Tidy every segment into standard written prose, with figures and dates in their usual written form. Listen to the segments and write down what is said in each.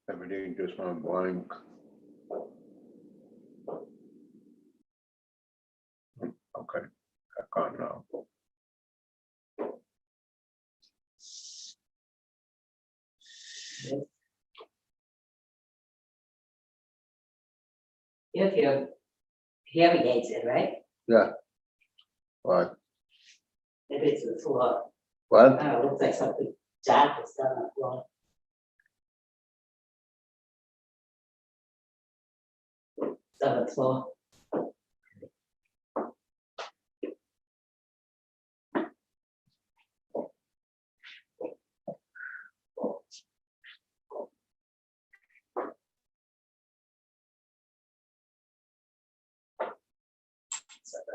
Everything just went blank. Okay, back on now. You have your hearing aids in, right? Yeah. What? Maybe it's the floor. What? I don't know, it looks like something dark is down the floor. It's on the floor.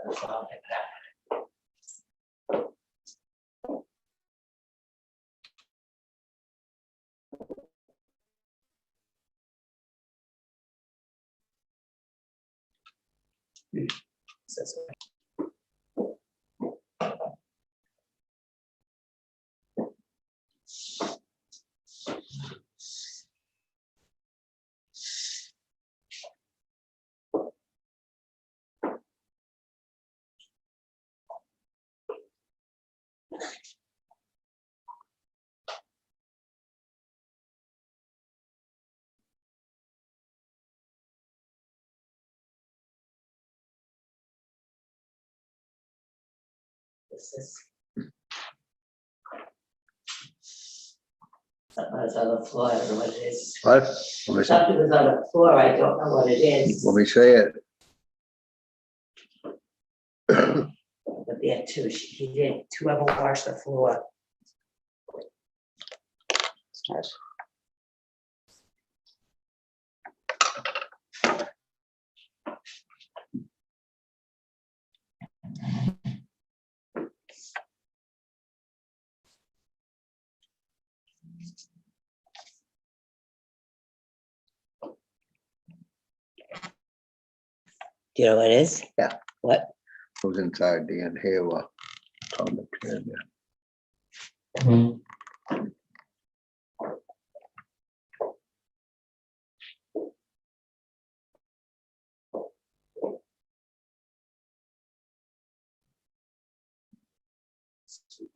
That's all I'll pick it up. Says it. This is something that's on the floor, I don't know what it is. What? Let me, Something was on the floor, I don't know what it is. let me say it. But there too, he did, two of them washed the floor. Do you know what it is? Yeah. What? Who's inside the inhaler? On the can, yeah.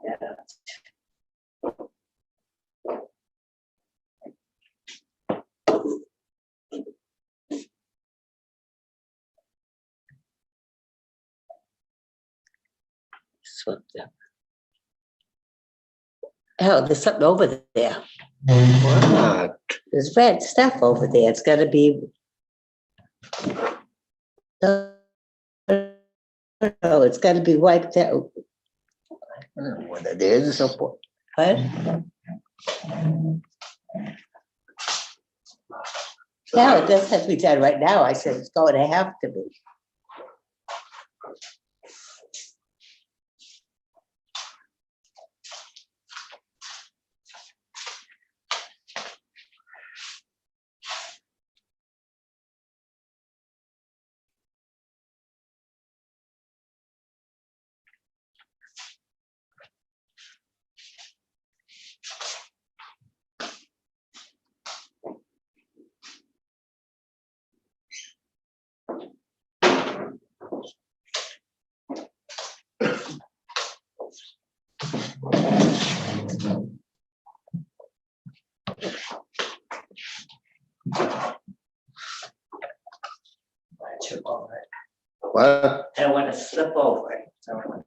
Yeah. Swept up. Oh, there's something over there. What? There's red stuff over there. It's gotta be. Oh, it's gotta be wiped out. I don't know what it is. What? No, it doesn't have to be done right now. I said it's going to have to be. What? I don't want to slip over it. So.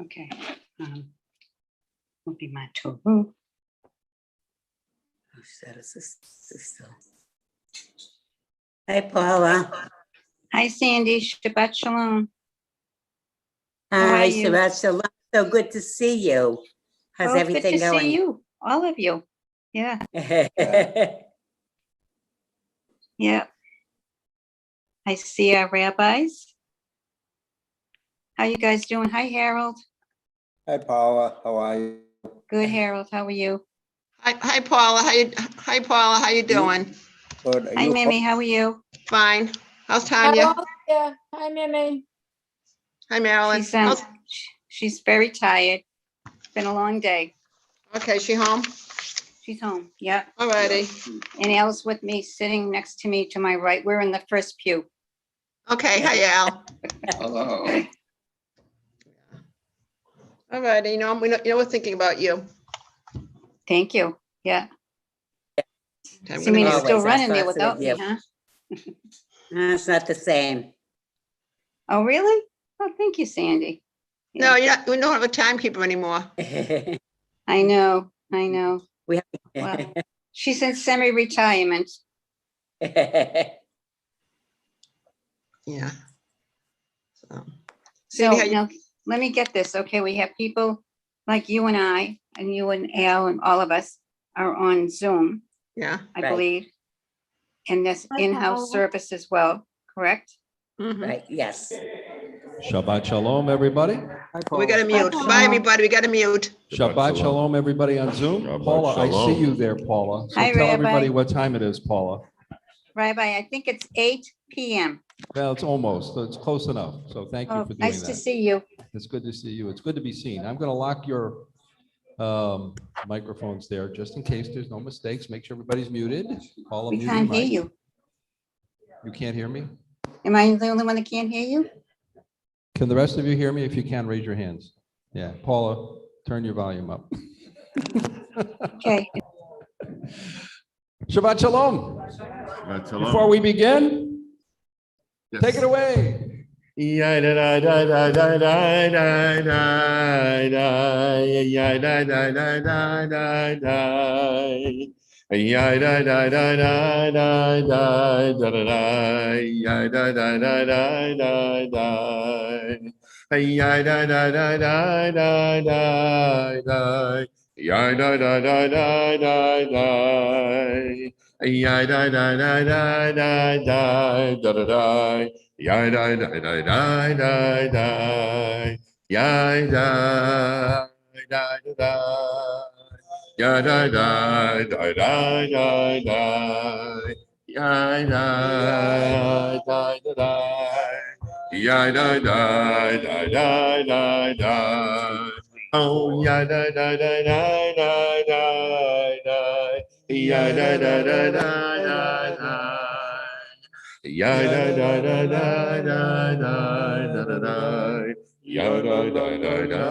Okay. Will be my turn. Hi, Paula. Hi, Sandy. Shabbat shalom. How are Hi, you? Shabbat Shalom. So good to see you. How's Oh, everything good to going? see you, all of you. Yeah, yeah. I see our rabbis. How you guys doing? Hi, Harold. Hi, Paula. How are you? Good, Harold. How are you? Hi Paula, hi Paula, how you doing? Good. Are Hi, you Mimi. How are you? Fine. How's Tanya? Hello, yeah. Hi, Mimi. Hi Marilyn. She's very tired. It's been a long day. Okay, she home? She's home. Yeah. Alrighty. And Al's with me, sitting next to me to my right. We're in the first pew. Okay, hi Al. Hello. Alrighty, we're thinking about you. Thank you. Yeah. Okay, I'm See, gonna me, mute. you're still Always, our running there thoughts are without with me, you. huh? It's not the same. Oh, really? Oh, thank you, Sandy. No, we don't have a timekeeper anymore. I know. We have. Well, she's in semi-retirement. Yeah. So, So Sandy, how you, now, let me get this. Okay, we have people like you and I, and you and Al, and all of us are on Zoom, yeah. I Right. believe. And this Hi, in-house Paula. service as well, correct? Mhm. Right, yes. Shabbat shalom, everybody. We gotta mute. Paula. Bye, everybody. We gotta mute. Shabbat shalom, everybody on Zoom. Shabbat Paula, I see shalom. you there, Paula. So Hi, tell Rabbi. everybody what time it is, Paula. Rabbi, I think it's 8 p.m. Well, it's almost, so it's close enough. So thank you Oh, for doing nice to that. see you. It's good to see you. It's good to be seen. I'm going to lock your microphones there just in case there's no mistakes. Make sure everybody's muted. Paula, We mute can't your hear mic. you. You can't hear me? Am I the only one that can't hear you? Can the rest of you hear me? If you can, raise your hands. Yeah, Paula, turn your volume up. Okay. Shabbat shalom. Shabbat shalom. Before we begin, Yes. take it away. Yeah, da, da, da, da, da, da, da, da, da. Yeah, da, da, da, da, da, da. Yeah, da, da, da, da, da, da, da, da, da. Yeah, da, da, da, da, da, da. Yeah, da, da, da, da, da, da, da. Yeah, da, da, da, da, da, da. Yeah, da, da, da, da, da, da, da, da, da. Ya da da da da da da. Ya da da da da. Ya da da da da da da. Ya da da da da. Ya da da da da da da. Oh ya da da da da da da da. Ya da da da da da da. Ya da da da da da da da da. Ya da da da da da da.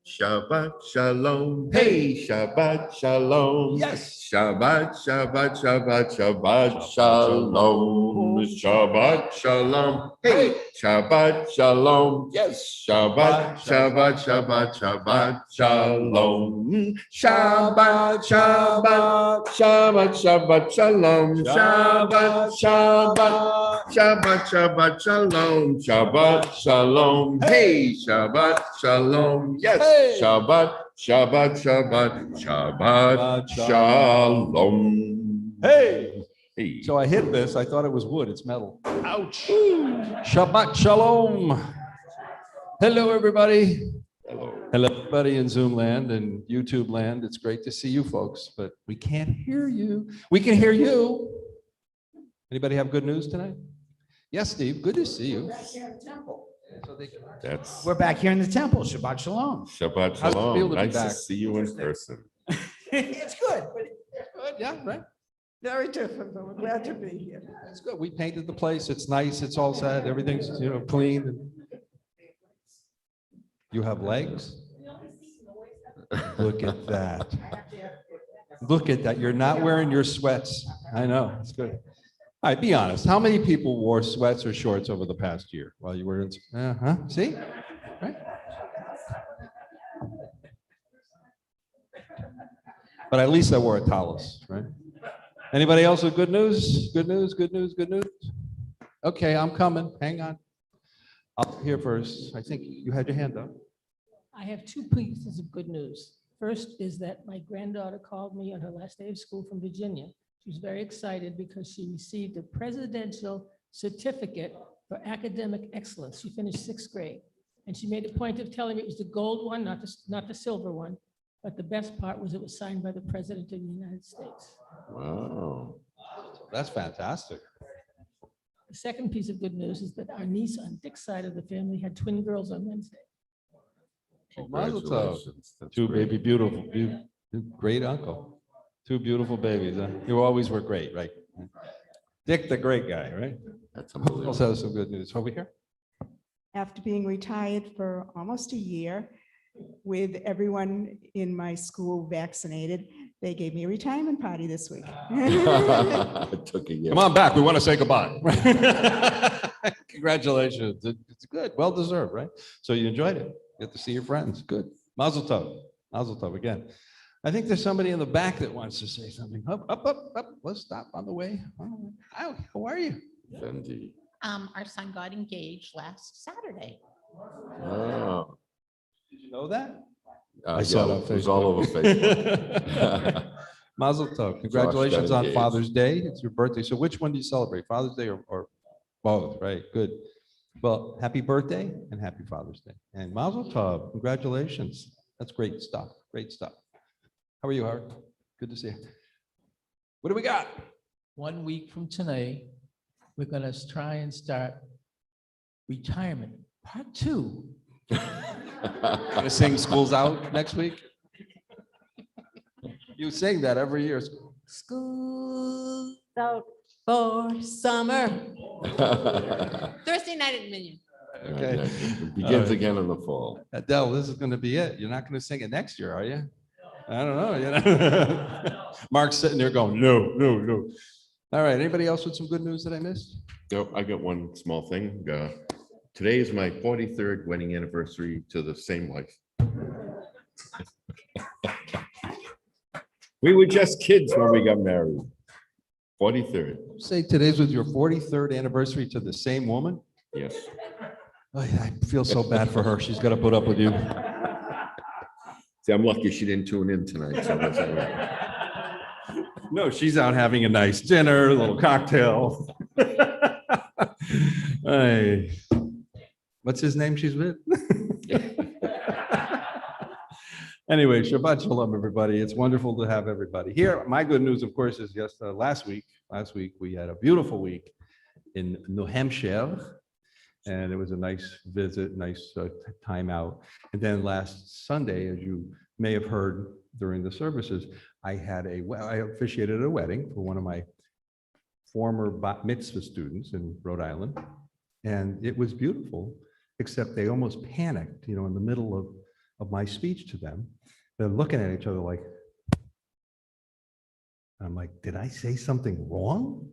Shabbat shalom. Hey, Shabbat shalom. Yes. Shabbat, Shabbat, Shabbat, Shabbat shalom. Shabbat shalom. Hey, Shabbat shalom. Yes, Shabbat, Shabbat, Shabbat, Shabbat shalom. Shabbat, Shabbat, Shabbat, Shabbat shalom. Shabbat, Shabbat, Shabbat, Shabbat shalom. Shabbat shalom. Hey, Shabbat shalom. Yes, Hey. Shabbat, Shabbat, Shabbat, Shabbat shalom. Hey. Hey. So I hit this. I thought it was wood. It's metal. Ouch. Shabbat shalom. Hello, everybody. Hello. Hello, everybody in Zoom land and YouTube land. It's great to see you folks, but we can't hear you. We can hear you. Anybody have good news tonight? Yes, Steve. Good to see you. So they- That's We're back here in the temple. Shabbat shalom. Shabbat How's it feel shalom. to be Nice to back? see you in person. It's good, but Good, yeah, right. very different, but we're glad to be here. It's good. We painted the place. It's nice. It's all set. Everything's, clean. You have legs? Look at that. Look at that. You're not wearing your sweats. I know. It's good. All right, be honest. How many people wore sweats or shorts over the past year while you were in? See? Right? But at least I wore a tallis, right? Anybody else with good news? Good news, good news, good news? Okay, I'm coming. Hang on. I'll here first. I think you had your hand up. I have two pieces of good news. First is that my granddaughter called me on her last day of school from Virginia. She was very excited because she received a presidential certificate for academic excellence. She finished 6th grade. And she made a point of telling me it was the gold one, not the silver one. But the best part was it was signed by the President of the United States. Wow. That's fantastic. The second piece of good news is that our niece on Dick's side of the family had twin girls on Wednesday. Mazel tov. Congratulations. That's Two great. baby beautiful, great uncle. Two beautiful babies. Huh? You always were great, right? Dick, the great guy, right? That's Who unbelievable. else has some good news over here? After being retired for almost a year, with everyone in my school vaccinated, they gave me a retirement party this week. It took a year. Come on back. We want to say goodbye. Congratulations. It's good. Well deserved, right? So you enjoyed it. Get to see your friends. Good. Mazel tov. Mazel tov again. I think there's somebody in the back that wants to say something. Up, up, up, up. Let's stop on the way. Hi, how are you? Indeed. Our son got engaged last Saturday. Oh. Did you know that? I saw it on It was all over Facebook. Mazel tov. Congratulations on engaged. Father's Day. It's your birthday. So which one do you celebrate? Father's Day or both? Right. Good. Well, happy birthday and happy Father's Day. And Mazel tov. Congratulations. That's great stuff. Great stuff. How are you, Howard? Good to see you. What do we got? 1 week from today, we're going to try and start retirement part 2. Gonna sing Schools Out next week? You sing that every year. School's out for summer. Thursday night at Minion. Okay. It begins again in the fall. Adele, this is gonna be it. You're not gonna sing it next year, are you? I don't know. You know? Mark's sitting there going, no, no, no. All right, anybody else with some good news that I missed? Nope, I got one small thing. Today is my 43rd wedding anniversary to the same wife. We were just kids when we got married. 43rd, Say today's was your 43rd anniversary to the same woman? yes. Oh, yeah, I feel so bad for her. She's gotta put up with you. See, I'm lucky she didn't tune in tonight. So that's all right. No, she's out having a nice dinner, a little cocktail. Hey, what's his name she's with? Anyway, Shabbat Shalom, everybody. It's wonderful to have everybody here. My good news, of course, is last week we had a beautiful week in New Hampshire. And it was a nice visit, nice time out. And then last Sunday, as you may have heard during the services, I officiated a wedding for one of my former bat mitzvah students in Rhode Island. And it was beautiful, except they almost panicked, you know, in the middle of my speech to them. They're looking at each other like, I'm like, did I say something wrong?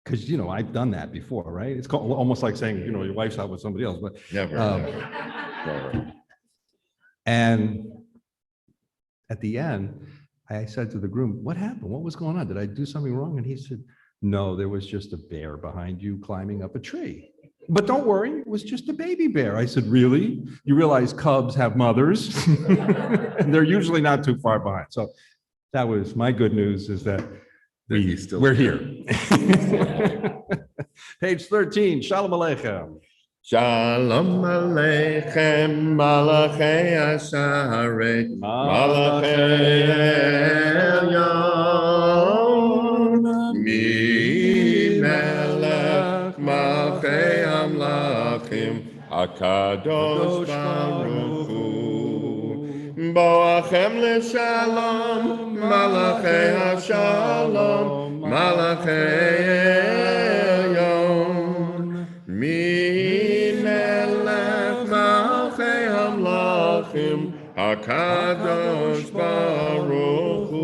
Because, you know, I've done that before, right? It's almost like saying, you know, your wife's out with somebody else, but. Never, never. And at the end, I said to the groom, what happened? What was going on? Did I do something wrong? And he said, no, there was just a bear behind you climbing up a tree. But don't worry, it was just a baby bear. I said, really? You realize cubs have mothers? And they're usually not too far behind. So that was my good news, is that we're here. Page 13, Shalom Aleichem. Shalom Aleichem, Malachei Asharet, Malachei Elyon, Mi Melech Malchei Amlachim, HaKadosh Baruch Hu, Boachem LeShalom, Malachei HaShalom, Malachei Elyon, Mi Melech Malchei Amlachim, HaKadosh Baruch Hu,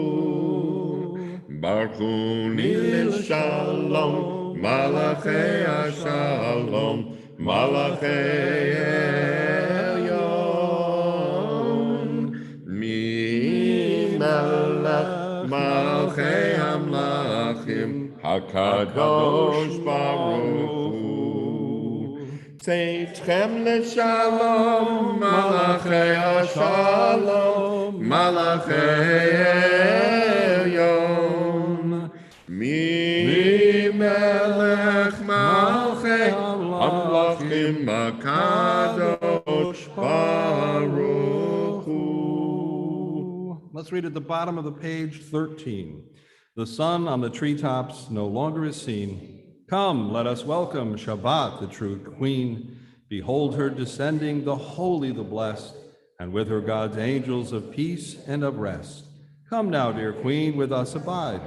Baruch Hu Shalom. Malachei Shalom, Malachei Elyon, Mi Melech Malchei Hamlachim, Hakadosh Baruch Hu. Tzeitzchem leShalom, Malachei Shalom, Malachei Elyon, Mi Melech Malchei Hamlachim, Hakadosh Baruch Hu. Let's read at the bottom of the page 13. The sun on the treetops no longer is seen. Come, let us welcome Shabbat, the true queen. Behold her descending, the holy, the blessed, and with her God's angels of peace and of rest. Come now, dear queen, with us abide.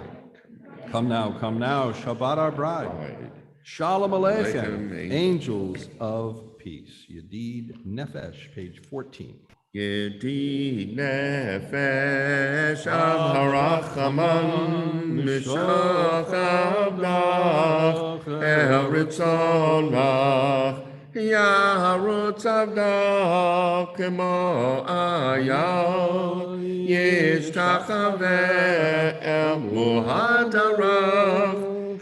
Come now, Shabbat our bride. Shalom Aleichem, angels of peace. Yedid Nefesh, page 14. Yedid Nefesh Av Harachaman Mishach Avnach El Ritzonach Yarutz Avnach Kemo Ayal Yishtachaveh El Muhadarach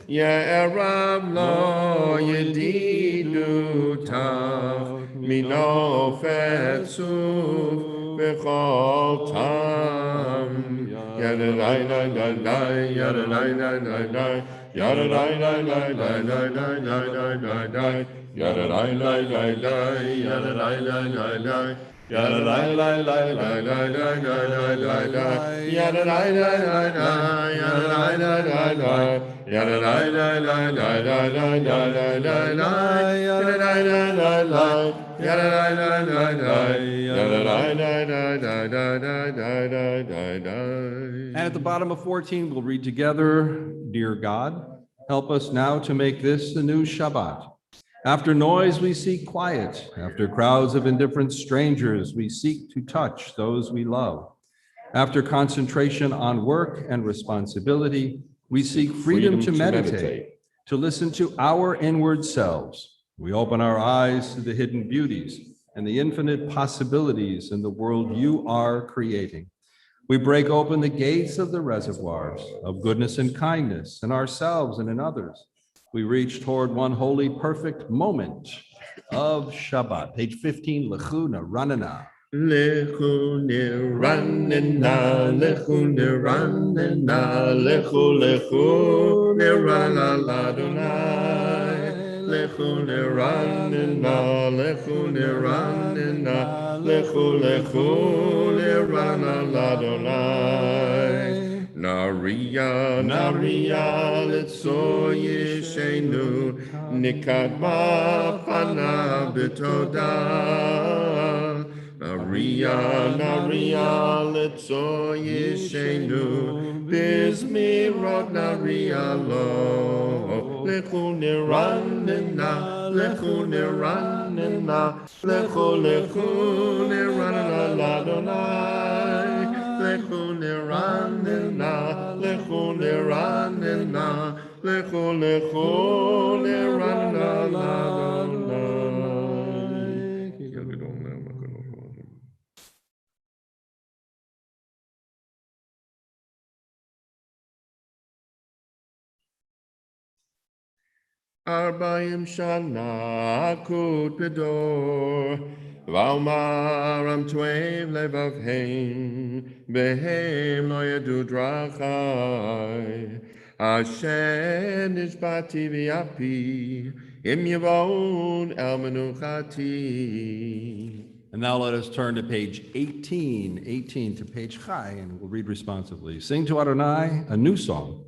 Ye'erav Lo Yedidutach Mino Fetzuv B'chol Tam Yadadai Dai Dai Dai Yadadai Dai Dai Dai Yadadai Dai Dai Dai Dai Dai Dai Dai Dai Yadadai Dai Dai Dai Yadadai Dai Dai Dai Yadadai Dai Dai Dai Dai Dai Dai Dai Yadadai Dai Dai Dai Yadadai Dai Dai Dai Yadadai Dai Dai Dai Dai Dai Dai Dai Yadadai Dai Dai Dai Yadadai Dai Dai Dai Yadadai Dai Dai Dai Dai Dai Dai Dai Dai. And at the bottom of 14, we'll read together, Dear God, help us now to make this a new Shabbat. After noise, we seek quiet. After crowds of indifferent strangers, we seek to touch those we love. After concentration on work and responsibility, we seek freedom to meditate, to listen to our inward selves. We open our eyes to the hidden beauties and the infinite possibilities in the world you are creating. We break open the gates of the reservoirs of goodness and kindness in ourselves and in others. We reach toward one holy, perfect moment of Shabbat. Page 15, Lechu Neranena. Lechu Neranena, Lechu Neranena, Lechu Nerana Ladonai. Lechu Neranena, Lechu Neranena, Lechu Nerana Ladonai. Nariya, Nariya, Letzo Yeshenu, Nikadma Pana B'toda. Nariya, Nariya, Letzo Yeshenu, Bizmirot Nariya Lo. Lechu Neranena, Lechu Neranena, Lechu Nerana Ladonai. Lechu Neranena, Lechu Neranena, Lechu Nerana Ladonai. Arbaim Shana Akut Bedor, Valmaram Twain Levavheim, Behem Lo Yadu Drachai, Ashen Nishbati V'Api, Im Yavon El Menuchati. And now let us turn to page 18 to page Chai, and we'll read responsively. Sing to Adonai a new song,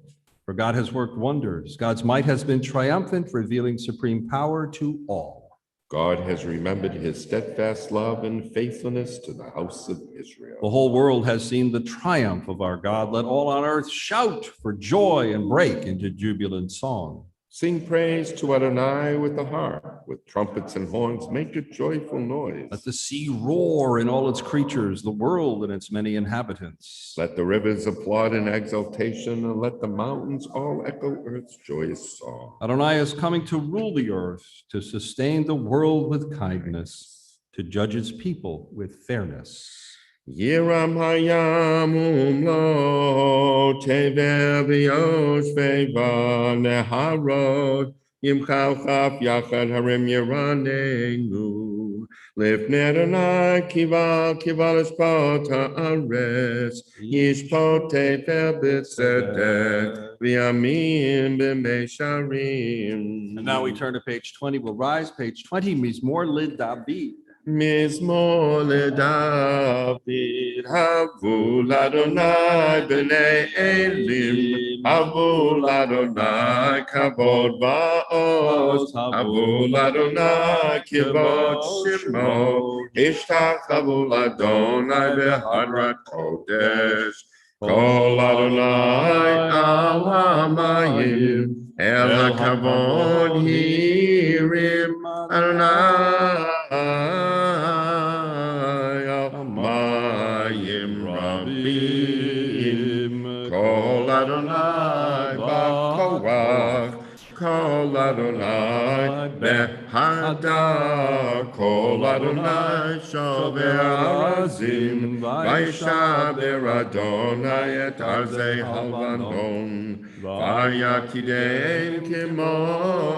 for God has worked wonders. God's might has been triumphant, revealing supreme power to all. God has remembered his steadfast love and faithfulness to the house of Israel. The whole world has seen the triumph of our God. Let all on earth shout for joy and break into jubilant song. Sing praise to Adonai with the harp, with trumpets and horns, make a joyful noise. Let the sea roar in all its creatures, the world and its many inhabitants. Let the rivers applaud in exultation, and let the mountains all echo earth's joyous song. Adonai is coming to rule the earth, to sustain the world with kindness, to judge its people with fairness. Yiram hayam umlo tever v'yoshveva neharot yimchal chaf yachad harim yiranenu lifnei Adonai kival eshpot haaretz yishpot tefer b'tzedek v'yamim b'meisharim. And now we turn to page 20. We'll rise. Page 20, Mizmor LeDavid. Mizmor LeDavid, Havu l'Adonai b'nei Elim, Havu l'Adonai kavod va'oz, Havu l'Adonai kivod shimo, Ishtachavu l'Adonai b'hadrat kodesh, Kol Adonai al hamayim, El hakavod hirim, Adonai Mayim Rabim, Kol Adonai B'Koach, Kol Adonai B'Hada, Kol Adonai Shover Arazim, Vaishaber Adonai et Arzei Halvanon, Vayakidein Kimo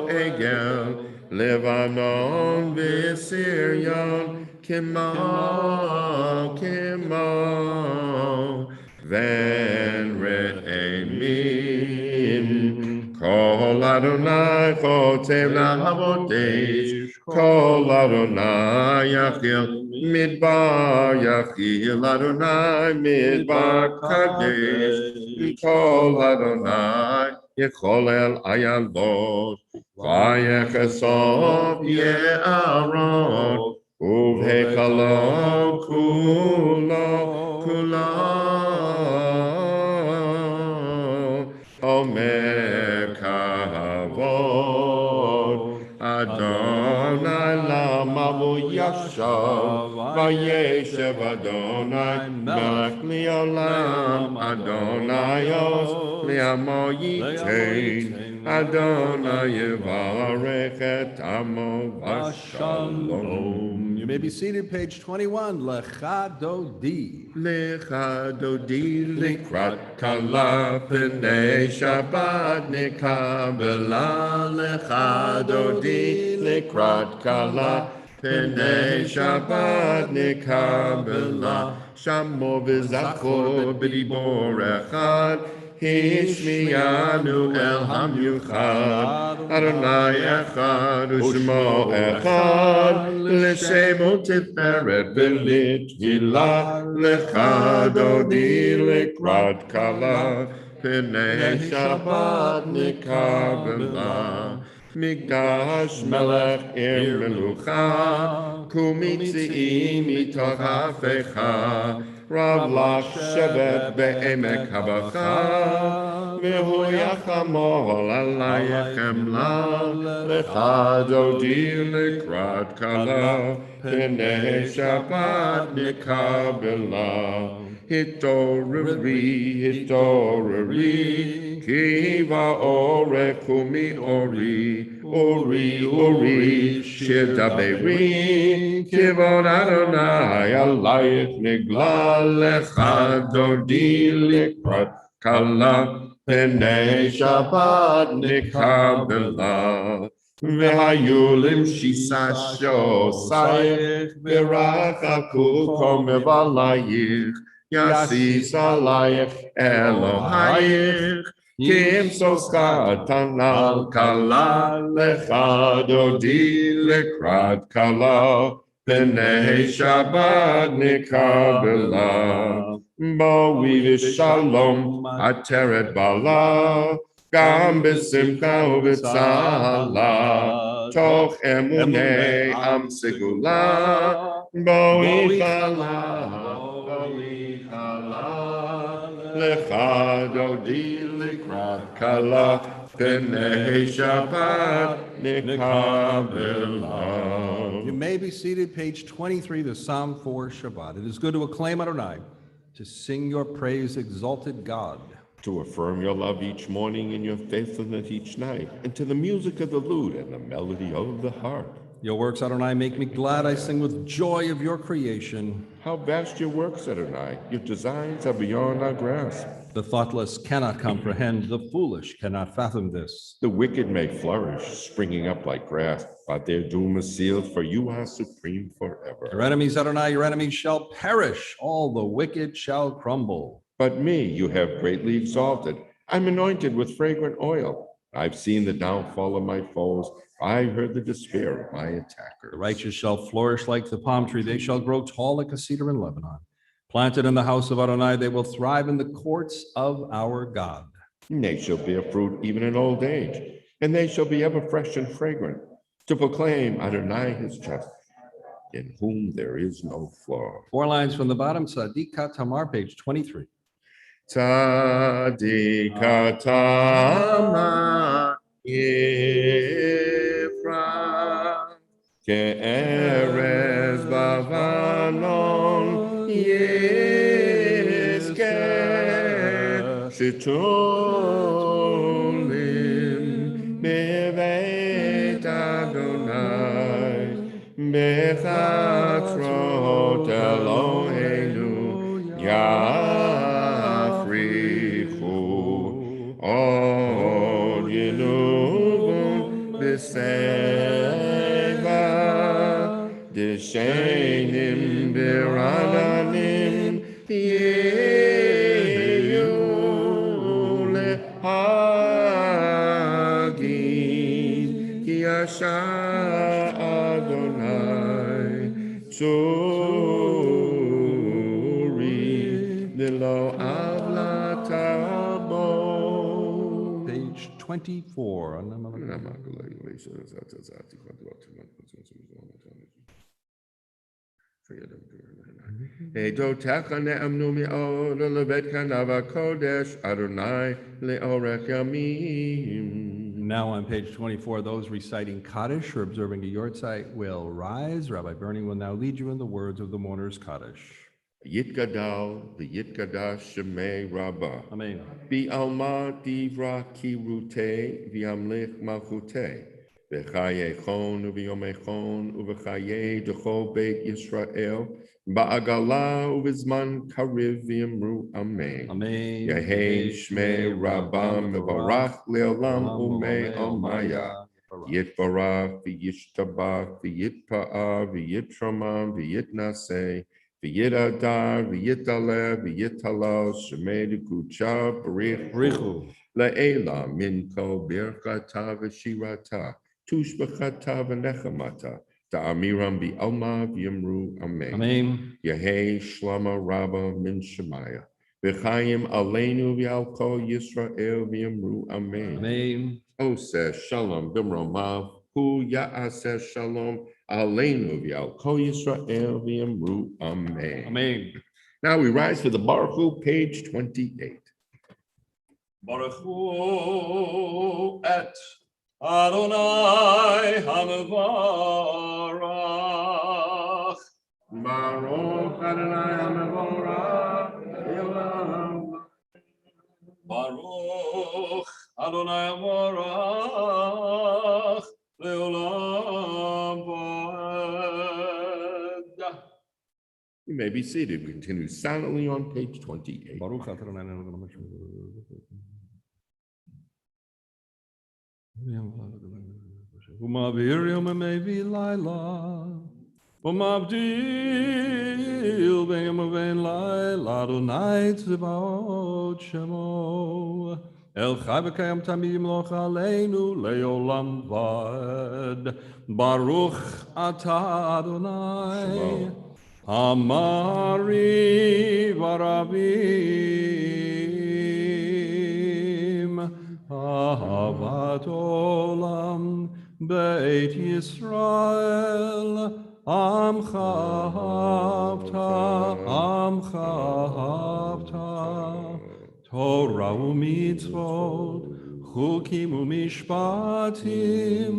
Egel, Levanon v'Sirion, Kimo, Ven Re'emim, Kol Adonai Chotev La'avodesh, Kol Adonai Yachil Midbar, Yachil Adonai Midbar Kadesh, Kol Adonai Yecholel Ayalot, Vayechesov Ye'aron, Uvhekalo kulo, Omer Kavod, Adonai lamavu yashav, Vayeshev Adonai melech li'olam, Adonaios li'amo yitein, Adonai yevarech et amo v'shalom. You may be seated, page 21, Lecha Dodi. Lecha Dodi likrat kala p'nei Shabbat nekabela. Lecha Dodi likrat kala p'nei Shabbat nekabela. Shamo v'zachor b'dibor echad, Hishmiyanu el hamyuchad, Adonai echad u'shmo echad, l'shemo tiferet v'lithilah, lecha dodi likrat kala, p'nei Shabbat nikabela. Migdash melech ir melucha, kumitzi'im mitoch hafecha, Rav lach shevet be'emek habacha, v'hu yachamol alayechem la, lecha dodi likrat kala, p'nei Shabbat nikabela. Hitorari, ki va'orech umi ori, ori, shir daberi, kivod Adonai alayich nigla, lecha dodi likrat kala, p'nei Shabbat nikabela. V'hayulim shisa shosayich, v'rachaku komev alayich, Yasis alayich Elohayich, Kim soska tanal kala, lecha dodi likrat kala, p'nei Shabbat nikabela. Bo'vi v'shalom ateret bala, gam b'simcha u'b'tzala, toch emunei am segula, bo'vi chala, Lecha dodi likrat kala P'nei Shabbat nikabelam. You may be seated, page 23, the Psalm for Shabbat. It is good to acclaim Adonai, to sing your praise, exalted God. To affirm your love each morning and your faithfulness each night, and to the music of the lute and the melody of the harp. Your works, Adonai, make me glad. I sing with joy of your creation. How vast your works, Adonai. Your designs are beyond our grasp. The thoughtless cannot comprehend. The foolish cannot fathom this. The wicked may flourish, springing up like grass, but their doom is sealed, for you are supreme forever. Your enemies, Adonai, your enemies shall perish. All the wicked shall crumble. But me you have greatly exalted. I'm anointed with fragrant oil. I've seen the downfall of my foes. I heard the despair of my attackers. The righteous shall flourish like the palm tree. They shall grow tall like a cedar in Lebanon. Planted in the house of Adonai, they will thrive in the courts of our God. And they shall bear fruit even in old age, and they shall be ever fresh and fragrant, to proclaim Adonai his justice, in whom there is no flaw. 4 lines from the bottom, Tzadika Tamar, page 23. Tzadika Tamar Yifra Ke'erez Bavanon Yizkeh Shitulim Beveit Adonai Bechatzrot Eloheinu Od Yenuvum B'Seva D'Shenim B'Rananim Yeyu Lehagim Ki Asha Adonai Tzuri D'Lo Page 24. Now on page 24, those reciting Kaddish or observing a yortzeit will rise. Rabbi Bernie will now lead you in the words of the mourner's Kaddish. Yitgadal, the Yitgadash Shemei Rabbah. Amen. Alma Divra Kirute, Viamlich Malchute, V'chayechon, Uv'yomechon, Uv'chaye Dechol Beit Yisrael, Ba'agala, Uv'zman Kariv V'yamru Amen. Amen. Yehei Shmei Rabbam, Mevarach Leolam Umei Omaya. Yitbarach, V'yishtabach, V'yitpa'ah, V'yitramam, V'yitnaseh, V'yitadar, v'yitaleh, v'yitalal, shemei d'kucha, b'richu, la'ela, minko, birchata, v'shirata, tushbachata, v'nechamata, ta'amiram bi'alma, v'yamru, amen. Amen. Yehei shlama rabba min shemaya, v'chayim aleinu v'yalko Yisrael, v'yamru, amen. Amen. Oseh shalom b'mromav, hu ya'aseh shalom, Aleinu v'al kol Yisrael v'yamru amen. Amen. Now we rise for the Baruch Hu, page 28. Baruch Hu et Adonai HaMevorach. Baruch Adonai HaMevorach. Baruch Adonai HaMevorach. You may be seated. We continue silently on page 28. Baruch Umavir yom mevi laila, umavdil ben yom ben laila, Adonai tzvaot shemo. El chai v'kayam tamid yimloch aleinu leolam vad. Baruch atah Adonai, Amari varabim, ahavat olam, Beit Yisrael, Amcha havta, Amcha havta. Torah u'mitzvot, chukim u'mishpatim,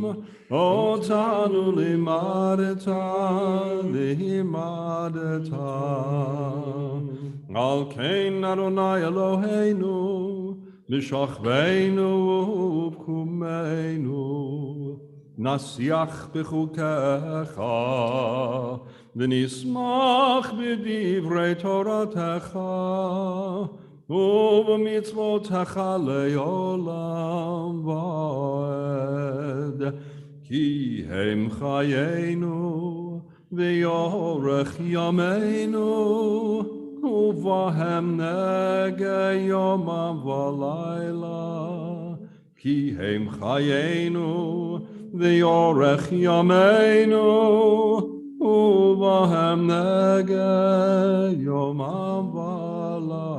otanu limadeta, Al kein Adonai Eloheinu, Mishachveinu u'pkumeinu, Nasiach b'chukecha, V'nismach b'divrei Toratecha, U'b'mitzvotecha le'olam va'ed, Ki hem chayenu, V'yorech yameinu, Uvahem nege yomam v'layla, Ki hem chayenu, V'yorech yameinu, Uvahem nege yomam v'layla.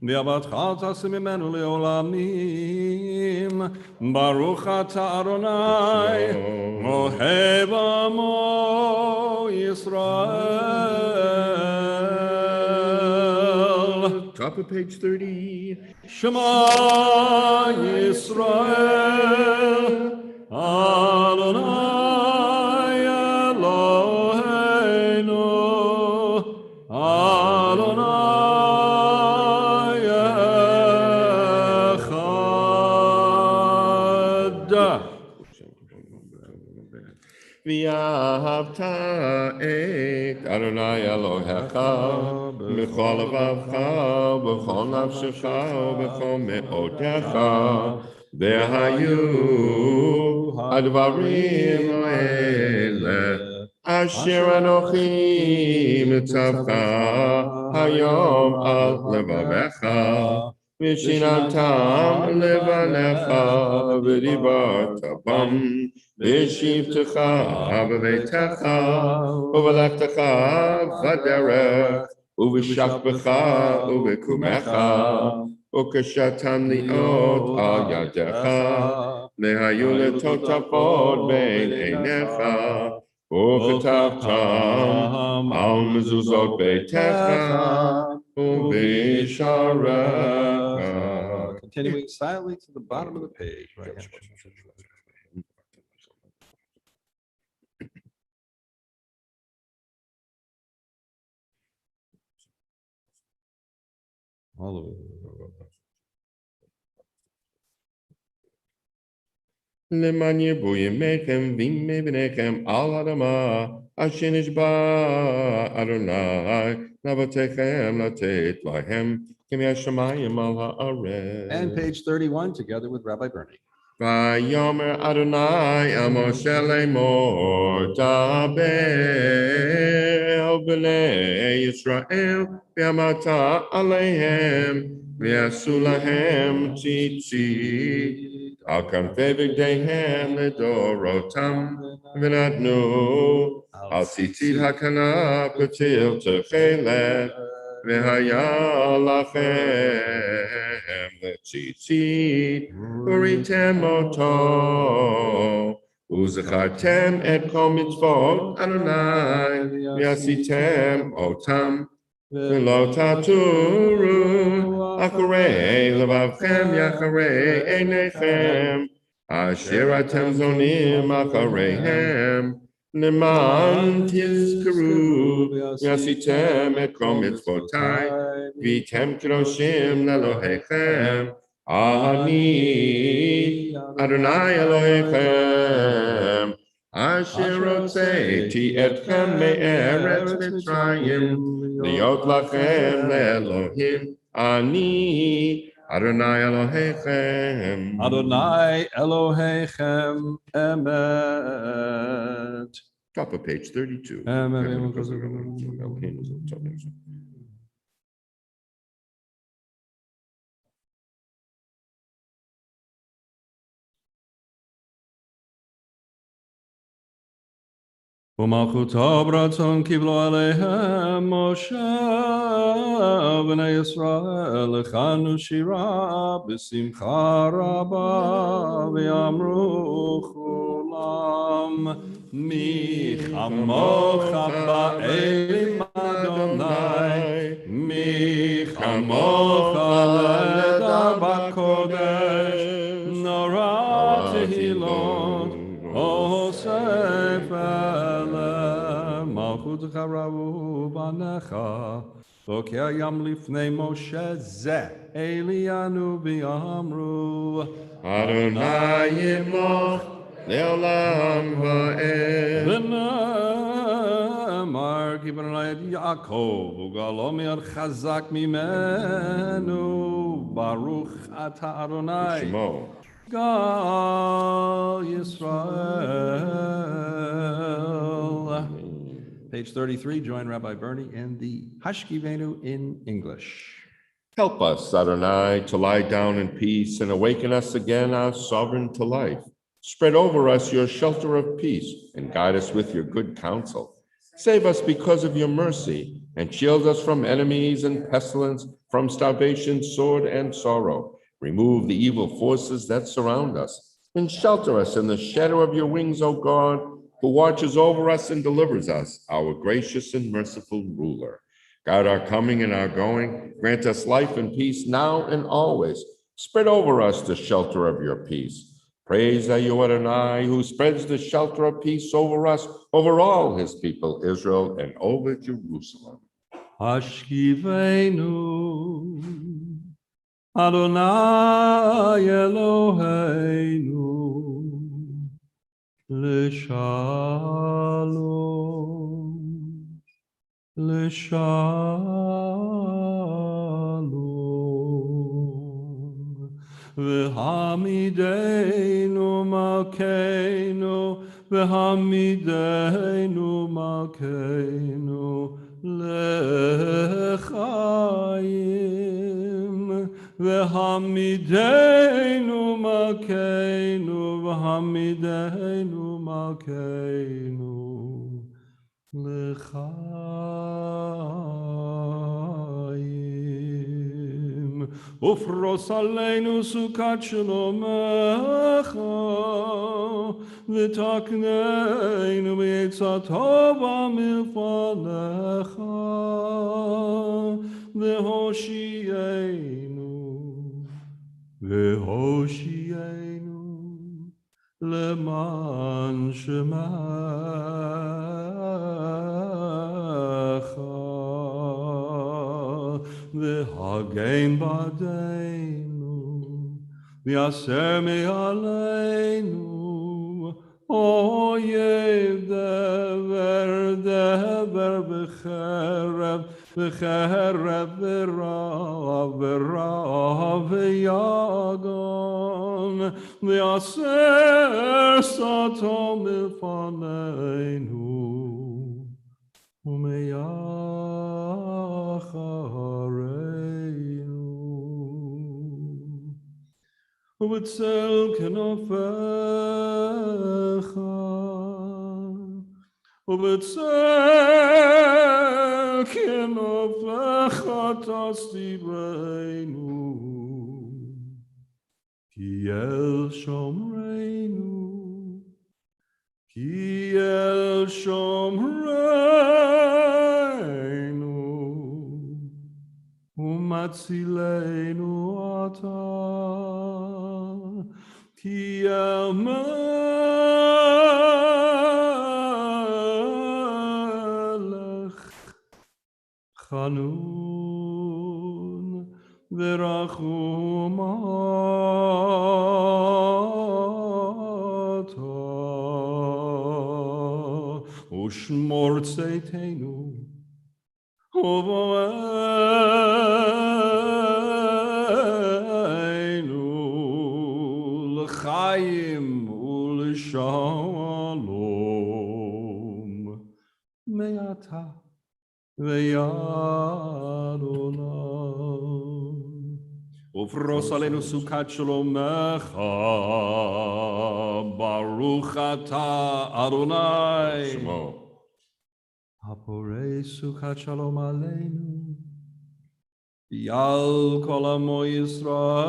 V'avatcha tasim imenu le'olamim, Baruch ata Adonai, Ohev amo Yisrael. Top of page 30. Shema Yisrael, Adonai Eloheinu, Adonai Echad. V'ahavta et Adonai Elohecha b'chol levavcha b'chol nafshecha b'chol me'odecha v'hayu hadvarim ha'ele asher anochi mitzavcha hayom al levavecha v'shinantam levanecha v'dibarta bam V'shivtecha b'beitecha, u'v'lechtecha v'derech, u'v'shachbecha u'v'kumecha, u'kashatam li'ot al yadecha, v'hayu letotafot bein einecha, u'katavtam al mezuzot beitecha, u'v'sharecha. Continuing silently to the bottom of the page. Right. All of it. Leman yirbu yemechem v'ime b'nechem al adama asher nishba Adonai lavatechem latet lahem kim yashamayim al ha'aretz. And page 31 together with Rabbi Bernie. Vayomer Adonai el Moshe lemor daber el bnei Yisrael v'amata aleihem v'yasu lahem tzitzit al kanfei b'gdeihem ledorotam v'natnu al tzitzit hakana kutil techelet v'haya lachem letzitzit uritem oto uzachartem et kol mitzvot Adonai v'yasitem otam v'lo taturu acharei levavchem yacharei einechem asher atem zonim achareihem Neman tizkaru v'yasitem et kol mitzvotai v'yitem kedoshim lelohechem Ani Adonai Elohechem Asher hotzeiti etchem me'eretz Mitzrayim liot lachem le'Elohim Ani Adonai Elohechem Adonai Elohechem Emet. Top of page 32. U'malchuto bratzon kiblo aleihem Moshe b'nei Yisrael lechanu shira b'simcha rabba v'yamru chulam mi chamocha ba'elim Adonai mi כבודך ראו בניך, לא כי הים לפני משה זה, אלינו ואמרו, Adonai yimloch le'olam va'ed. ונאמר כי בנולד יעקב וגאלו מיד חזק ממנו, ברוך אתה אדוני. Shemo. God Yisrael. Page 33, join Rabbi Bernie in the Hashkivenu in English. Help us, Adonai, to lie down in peace and awaken us again, our sovereign to life. Spread over us your shelter of peace and guide us with your good counsel. Save us because of your mercy and shield us from enemies and pestilence, from starvation, sword, and sorrow. Remove the evil forces that surround us and shelter us in the shadow of your wings, O God, who watches over us and delivers us, our gracious and merciful ruler. Guide our coming and our going. Grant us life and peace now and always. Spread over us the shelter of your peace. Praise are you, Adonai, who spreads the shelter of peace over us, over all his people, Israel, and over Jerusalem. Hashkivenu Adonai Eloheinu L'shalom L'shalom V'hamidenu malkeinu V'hamidenu malkeinu L'chaim V'hamidenu malkeinu V'hamidenu malkeinu L'chaim Ufros aleinu sukat shalomecha V'takneinu b'yitzat tova milfanecha V'hoshienu leman shemecha V'hagein ba'deinu v'yaser me'aleinu oyev dever b'chereb v'rav v'yagon v'yaser sato milfaneinu u'meyachareinu u'b'tzel kenofecha ובצל כנופך תסתירנו, כי אל שומרנו, כי אל שומרנו, ומצילנו אתה, כי אל חנון ורחום אתה ושמור צאתנו ובואנו לחיים ולשלום מעתה ויד עולם. ופרוס עלינו סוכת שלומך, ברוך אתה אדוני. שמו. הפורש סוכת שלום עלינו, ועל כל עמו ישראל.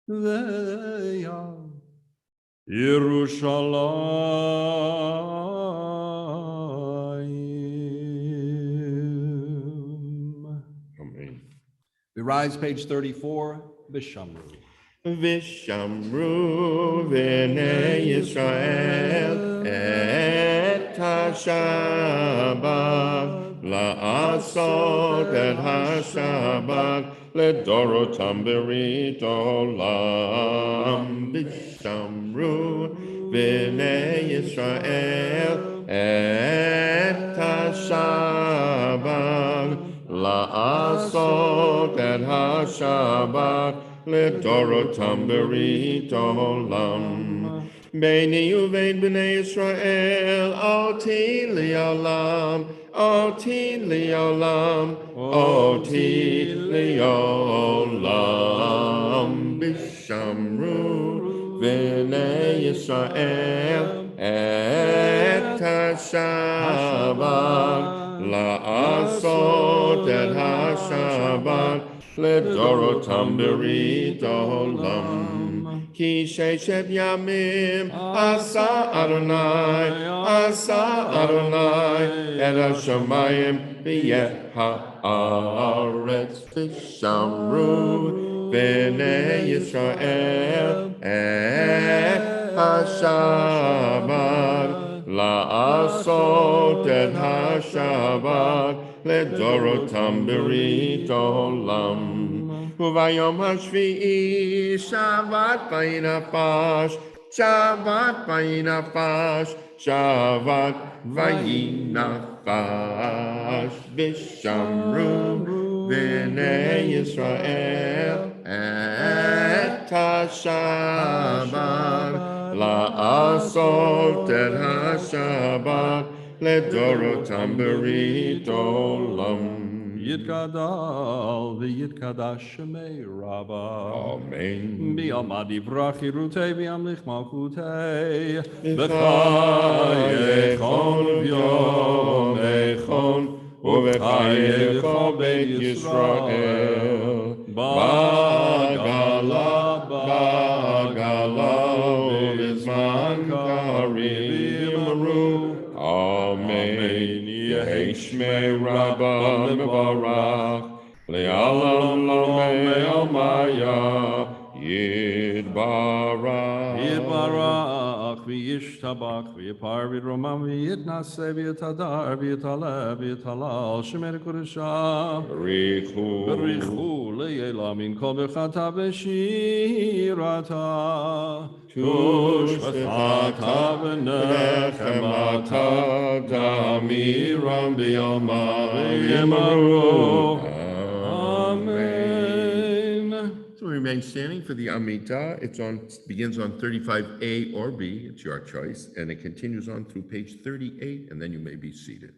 ויד Yerushalayim. Amen. We rise, page 34, Bishamru. Vishamru v'nei Yisrael et ha-Shabbat la'asot et ha-Shabbat ledorotam berit olam. Vishamru v'nei Yisrael et ha-Shabbat la'asot et ha-Shabbat Ledorotam berit olam. Beini uvein b'nei Yisrael, oti li'olam, oti li'olam, oti li'olam. Bishamru v'nei Yisrael, et ha-Shabbat, la'asot et ha-Shabbat, Ledorotam berit olam. Ki sheshet yamim asa Adonai, asa Adonai, et hashamayim v'yet haaretz v'shamru v'nei Yisrael et ha-Shabbat la'asot et ha-Shabbat ledorotam berit olam. Uvayom hashvi'i shavat vayinafash, shavat vayinafash, shavat vayinafash. Vishamru v'nei Yisrael et ha-Shabbat la'asot et ha-Shabbat ledorotam berit olam. Yitgadal v'yitkadash shemei Rabbah. Amen. B'yamad yivrach yirutei v'yamlich malchutei. B'chayechon v'yomechon u'v'chayechon beit Yisrael. Ba'gala, ba'gala, u'v'zman kariv yimru. Amen. Yehi shmei Rabbah mevarach, le'alam lomei almaya, yidbarach. Yitbarach v'yishtabach v'yipar v'romam v'yitnaseh v'yitadar v'yitaleh v'yitalal shemer kodeshah. B'richu. B'richu le'ela min kol b'chata v'shirata. Tush v'chata v'nechemata damiram b'yomah v'yimaru. Amen. So we remain standing for the Amidah. Begins on 35A or B, it's your choice, and it continues on through page 38, and then you may be seated.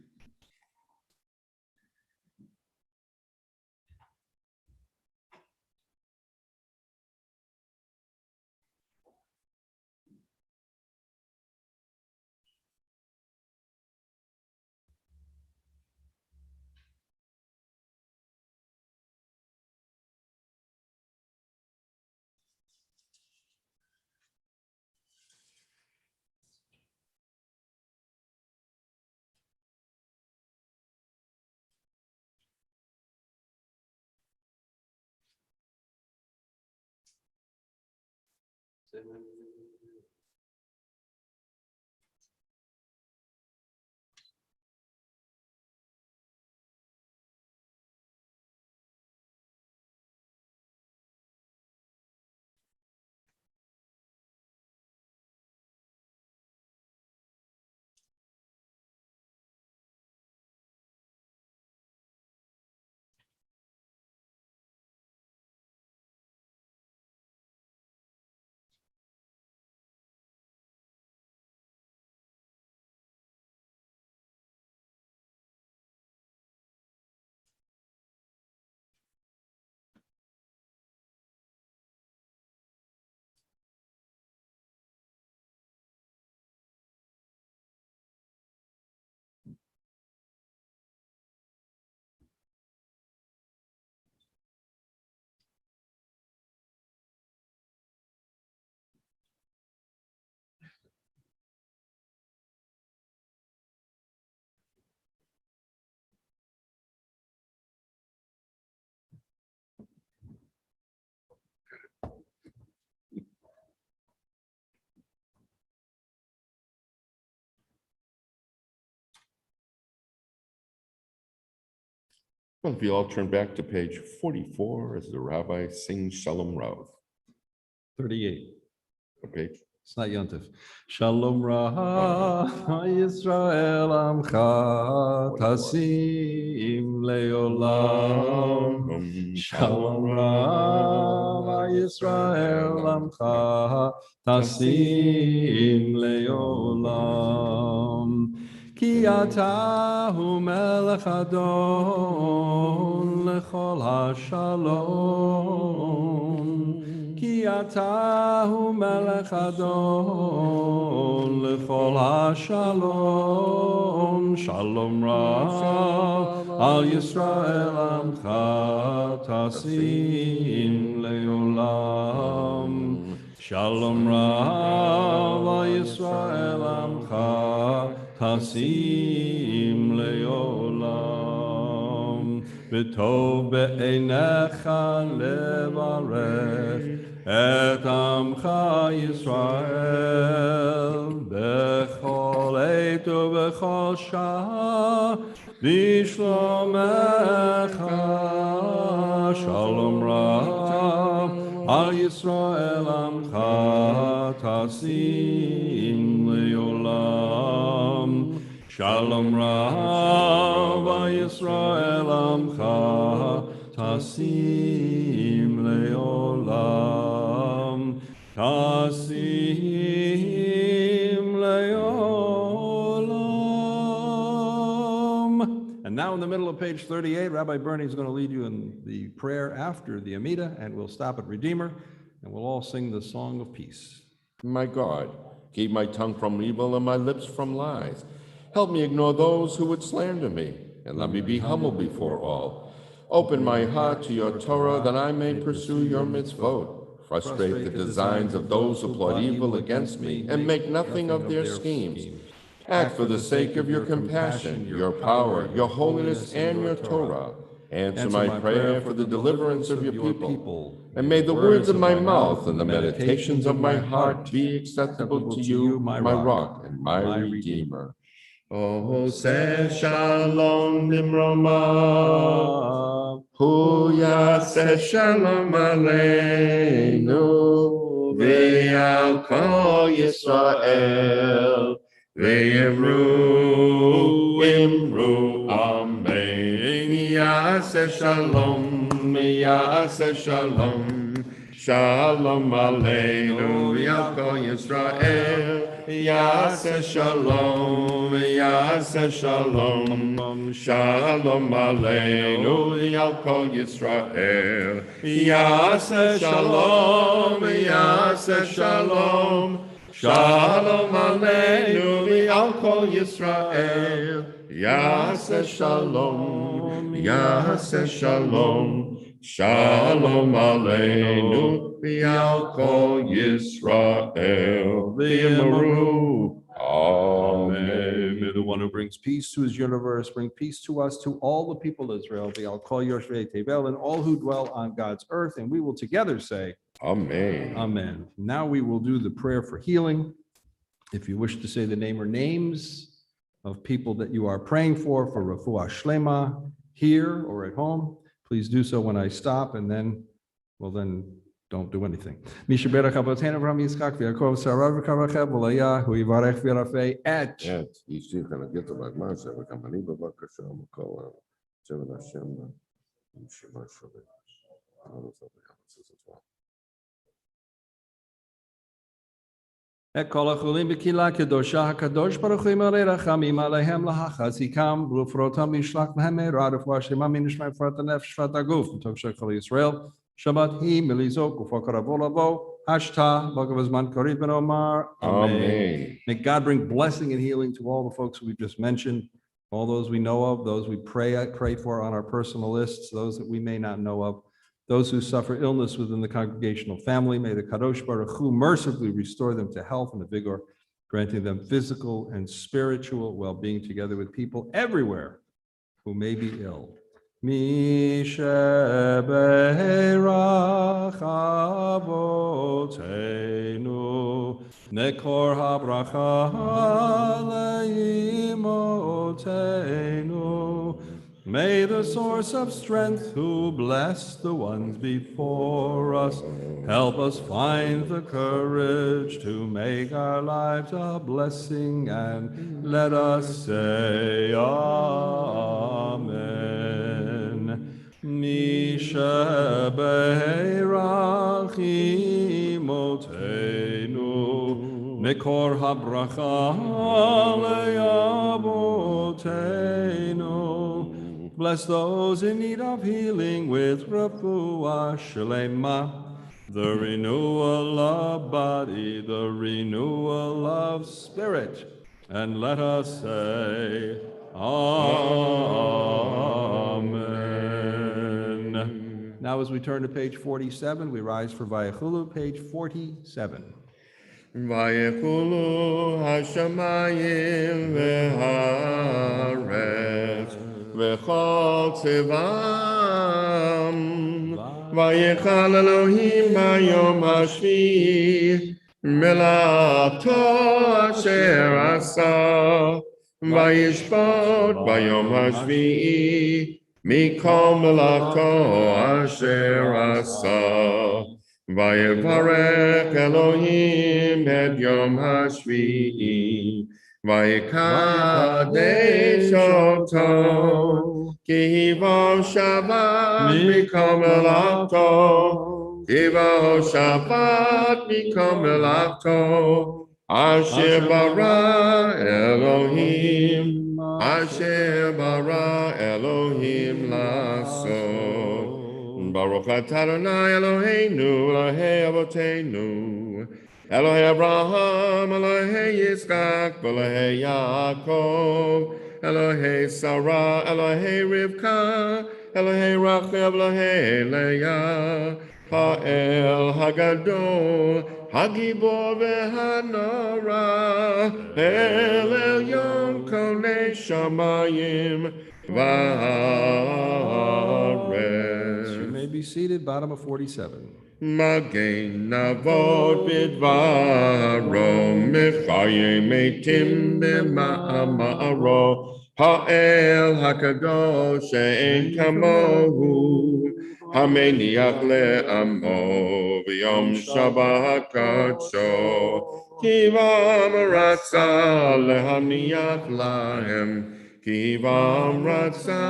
Well, if you all turn back to page 44 as the rabbi sings Shalom Rav. 38. What page? It's not Yontif. Shalom Ra Yisrael Amcha Tasim Leolam. Shalom Ra Yisrael Amcha Tasim Leolam. Ki ata hu melech adon lechol hashalom. Ki ata hu melech adon lechol hashalom. Shalom rav al Yisrael amcha tasim leolam. Shalom rav al Yisrael amcha tasim leolam. V'tov be'einecha levarech et amcha Yisrael bechol eit ubechol shah b'shlomecha. Shalom rav al Yisrael amcha tasim leolam. Shalom rav al Yisrael amcha tasim leolam. Tasim leolam. And now in the middle of page 38, Rabbi Bernie is going to lead you in the prayer after the Amida, and we'll stop at Redeemer, and we'll all sing the song of peace. My God, keep my tongue from evil and my lips from lies. Help me ignore those who would slander me, and let me be humble before all. Open my heart to your Torah, that I may pursue your mitzvot. Frustrate the designs of those who plot evil against me, and make nothing of their schemes. Act for the sake of your compassion, your power, your holiness, and your Torah. Answer my prayer for the deliverance of your people. And may the words of my mouth and the meditations of my heart be acceptable to you, my rock and my redeemer. Oh, say shalom nimroma, hu yaseh shalom aleinu, ve'al kol Yisrael, ve'imru, amen. Yaseh shalom, shalom aleinu, ve'al kol Yisrael. Yaseh shalom, shalom aleinu, al kol Yisrael. Yaseh shalom, shalom aleinu, al kol Yisrael. Yaseh shalom, shalom aleinu, al kol Yisrael. V'yimaru. Amen. May the one who brings peace to his universe bring peace to us, to all the people of Israel, V'al kol yoshvei tevel, and all who dwell on God's earth. And we will together say, Amen. Amen. Now we will do the prayer for healing. If you wish to say the name or names of people that you are praying for refuah shlema, here or at home, please do so when I stop, and then, well, then don't do anything. Misha berach avotenu Avraham Yitzchak v'Yaakov Sarah v'Kavachel v'Leah hu yivarech v'yarafei et. Ishi chanagita b'agmasha v'kamani b'vakasha m'kol shevet Hashem m'shema shaveh. Et kol hachulim b'kila kedosha hakadosh baruch hu yimarei rachamim aleihem lahachazikam v'ufrotam yishlach lahem me'era refuah shlema min nishma v'frat hanefesh v'frat haguf v'tov shechol Yisrael. Shabbat hi milizok ufakaravo hashta b'gavazman korid ben Omar. Amen. May God bring blessing and healing to all the folks we've just mentioned, all those we know of, those we pray for on our personal lists, those that we may not know of, those who suffer illness within the congregational family. May the Kadosh Baruch Hu mercifully restore them to health and vigor, granting them physical and spiritual well-being together with people everywhere who may be ill. Misheberach avotenu nekor habracha leimotenu May the source of strength who blessed the ones before us help us find the courage to make our lives a blessing, and let us say Amen. Misha Be'erachimotenu Mikor habracha le'avotenu. Bless those in need of healing with refuah shlema, the renewal of body, the renewal of spirit, and let us say Amen. Now as we turn to page 47, we rise for Vayechulu, page 47. Vayechulu hashamayim v'haaretz v'chol tzivam vayechal Elohim bayom hashvi'i melato asher asa vayishpot bayom hashvi'i mikol melato asher asa. Vayevarech Elohim et Yom HaShvi'i Vayekadesh oto ki hivo Shabbat mikom melachto hivo Shabbat mikom melachto asher bara Elohim lasot. Baruch atah Adonai Eloheinu, Elohei Avoteinu, Elohei Abraham, Elohei Yitzchak, Elohei Yaakov, Elohei Sarah, Elohei Rivka, Elohei Rachel, Elohei Leah, Ha'el Hagadol, Hagibor v'Hanora, El Elyon Konei Shamayim v'Haaretz. You may be seated, bottom of 47. Magen Navot Bidvaro Mechaye Metim B'Ma'amaro Ha'el HaKadosh She'en Kamohu Hameniach Le'amo V'yom Shabbat Kadsho Kivam Ratza Lehaniach Lahem Kivam Ratza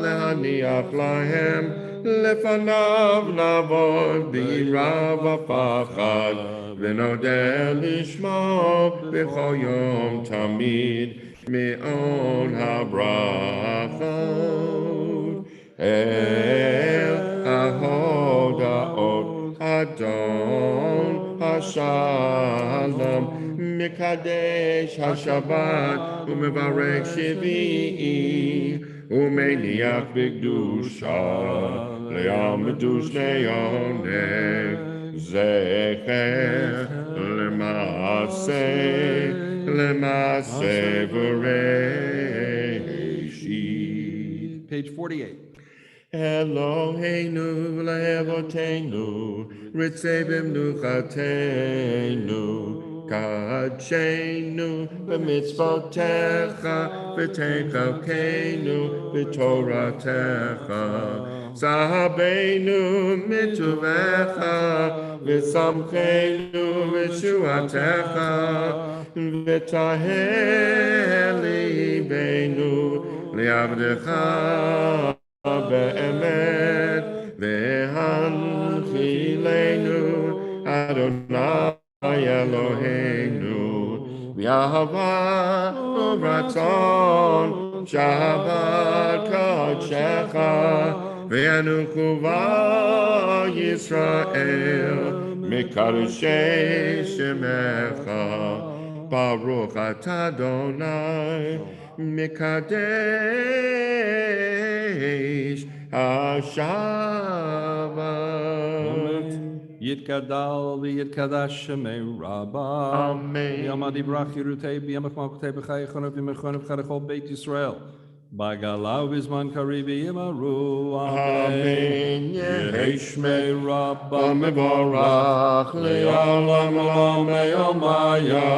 Lehaniach Lahem Lefanav navod b'yira v'pachad v'nodeh lishmo b'chol yom tamid me'on habrachot el hahodaot Adon hashalom mikadesh hashabat u'mevarech shvi'i u'meniach b'kedusha Le'am Medushnei Oneg Zecher Lemase V'Reishit. Page 48. Eloheinu le'avoteinu ritzei b'mnuchateinu Kadshenu b'mitzvotecha v'techavkeinu b'toratecha Sahabeinu mituvecha v'samcheinu v'shuatecha v'taheh libeinu li'avdecha be'emet v'hanchilenu Adonai Eloheinu v'ahava u'ratzon Shabbat kodshecha v'yanukuva Yisrael mikadshei shemecha Baruch atah Adonai mikadesh hashavat. Yitkadal v'yitkadash shemei Rabbah. Amen. Yamad yibrach yirutei b'yamach malkutei b'chayechonu v'yimechonu v'charechol Beit Yisrael. B'galav v'zman kariv v'yimaru. Amen. Yehi shmei Rabbah mevorach le'olam olam me'omaya.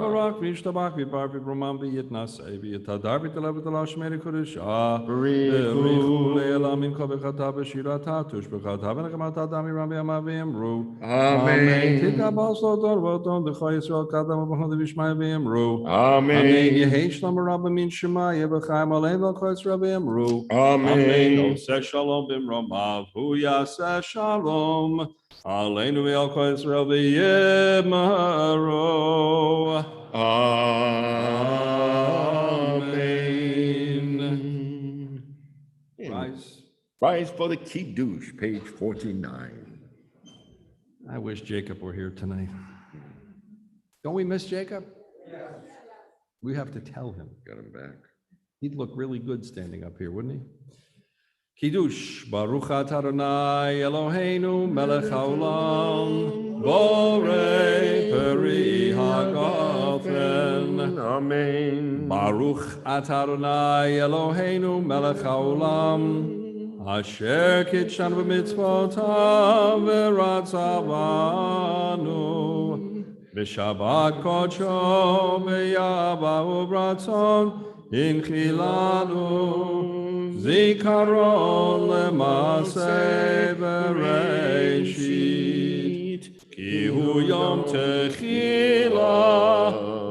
Yitbarach v'yishtabach v'yitbar v'bromam v'yitnasei v'yitadar v'yitalev v'yitala shmeri kodesha v'richu le'ela mincha v'chata v'shirata tush v'chata v'nechamata dami ram v'yama v'yamru Amen. Tikabal sodor v'oton v'chai Yisrael kadam v'chon v'yishmai v'yamru Amen. Yehi shlomo rabba min shemaya v'chaim alein v'chai Yisrael v'yamru Amen. Oseh shalom b'mromav hu yaseh shalom Aleinu v'al kol Yisrael v'yimaro. Amen. Rise. Rise for the Kiddush, page 49. I wish Jacob were here tonight. Don't we miss Jacob? We have to tell him. Got him back. He'd look really good standing up here, wouldn't he? Kiddush, Baruch atah Adonai Eloheinu melech haolam, borei peri hagafen. Amen. Baruch atah Adonai Eloheinu melech haolam, asher kitshanu b'mitzvotav v'ratzavanu, b'shabbat kodsho b'yavah u'bratzon, inchilanu. Zikaron lemaseh bereshit, ki hu yom techila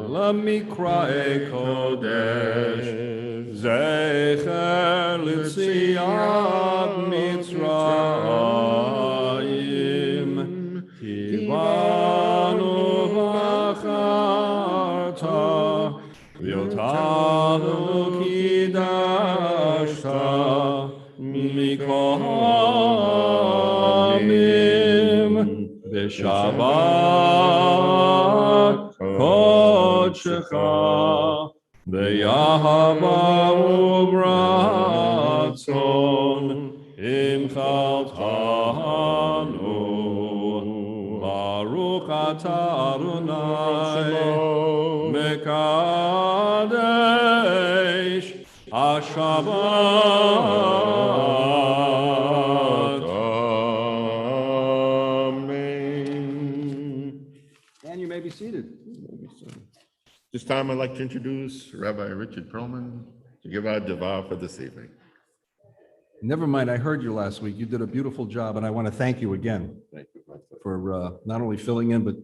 lamikrae kodesh, zecher litziat Mitzrayim, ki banu v'acharta, v'yotanu Mikomim b'Shabbat kodshecha b'yahava u'bratzon imchaltanu Baruch atah Adonai mekadesh HaShabbat. Amen. And you may be seated. This time I'd like to introduce Rabbi Richard Perlman to give our devar for this evening. Never mind, I heard you last week. You did a beautiful job, and I want to thank you again Thank you. for not only filling in, but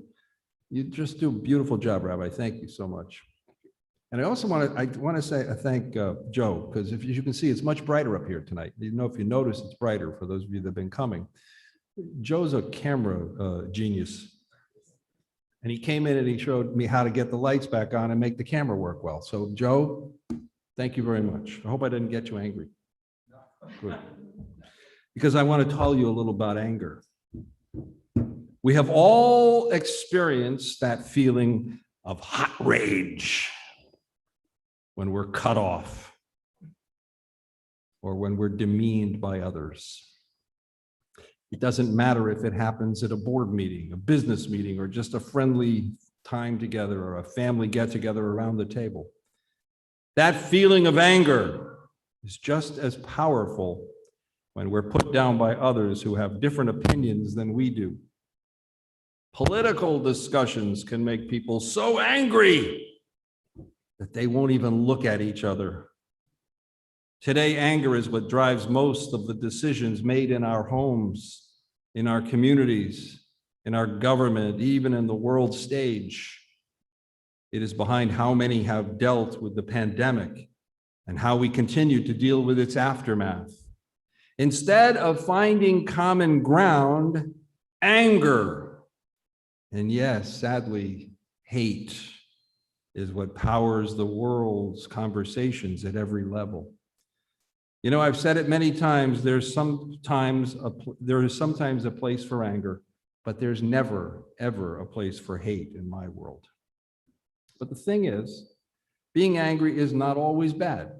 you just do a beautiful job, Rabbi. Thank you so much. And I also want to say thank Joe, because if you can see, it's much brighter up here tonight. You know, if you notice, it's brighter for those of you that have been coming. Joe's a camera genius. And he came in and he showed me how to get the lights back on and make the camera work well. So Joe, thank you very much. I hope I didn't get you angry. Good. Because I want to tell you a little about anger. We have all experienced that feeling of hot rage when we're cut off or when we're demeaned by others. It doesn't matter if it happens at a board meeting, a business meeting, or just a friendly time together or a family get-together around the table. That feeling of anger is just as powerful when we're put down by others who have different opinions than we do. Political discussions can make people so angry that they won't even look at each other. Today, anger is what drives most of the decisions made in our homes, in our communities, in our government, even in the world stage. It is behind how many have dealt with the pandemic and how we continue to deal with its aftermath. Instead of finding common ground, anger, and yes, sadly, hate is what powers the world's conversations at every level. You know, I've said it many times, there is sometimes a place for anger, but there's never, ever a place for hate in my world. But the thing is, being angry is not always bad.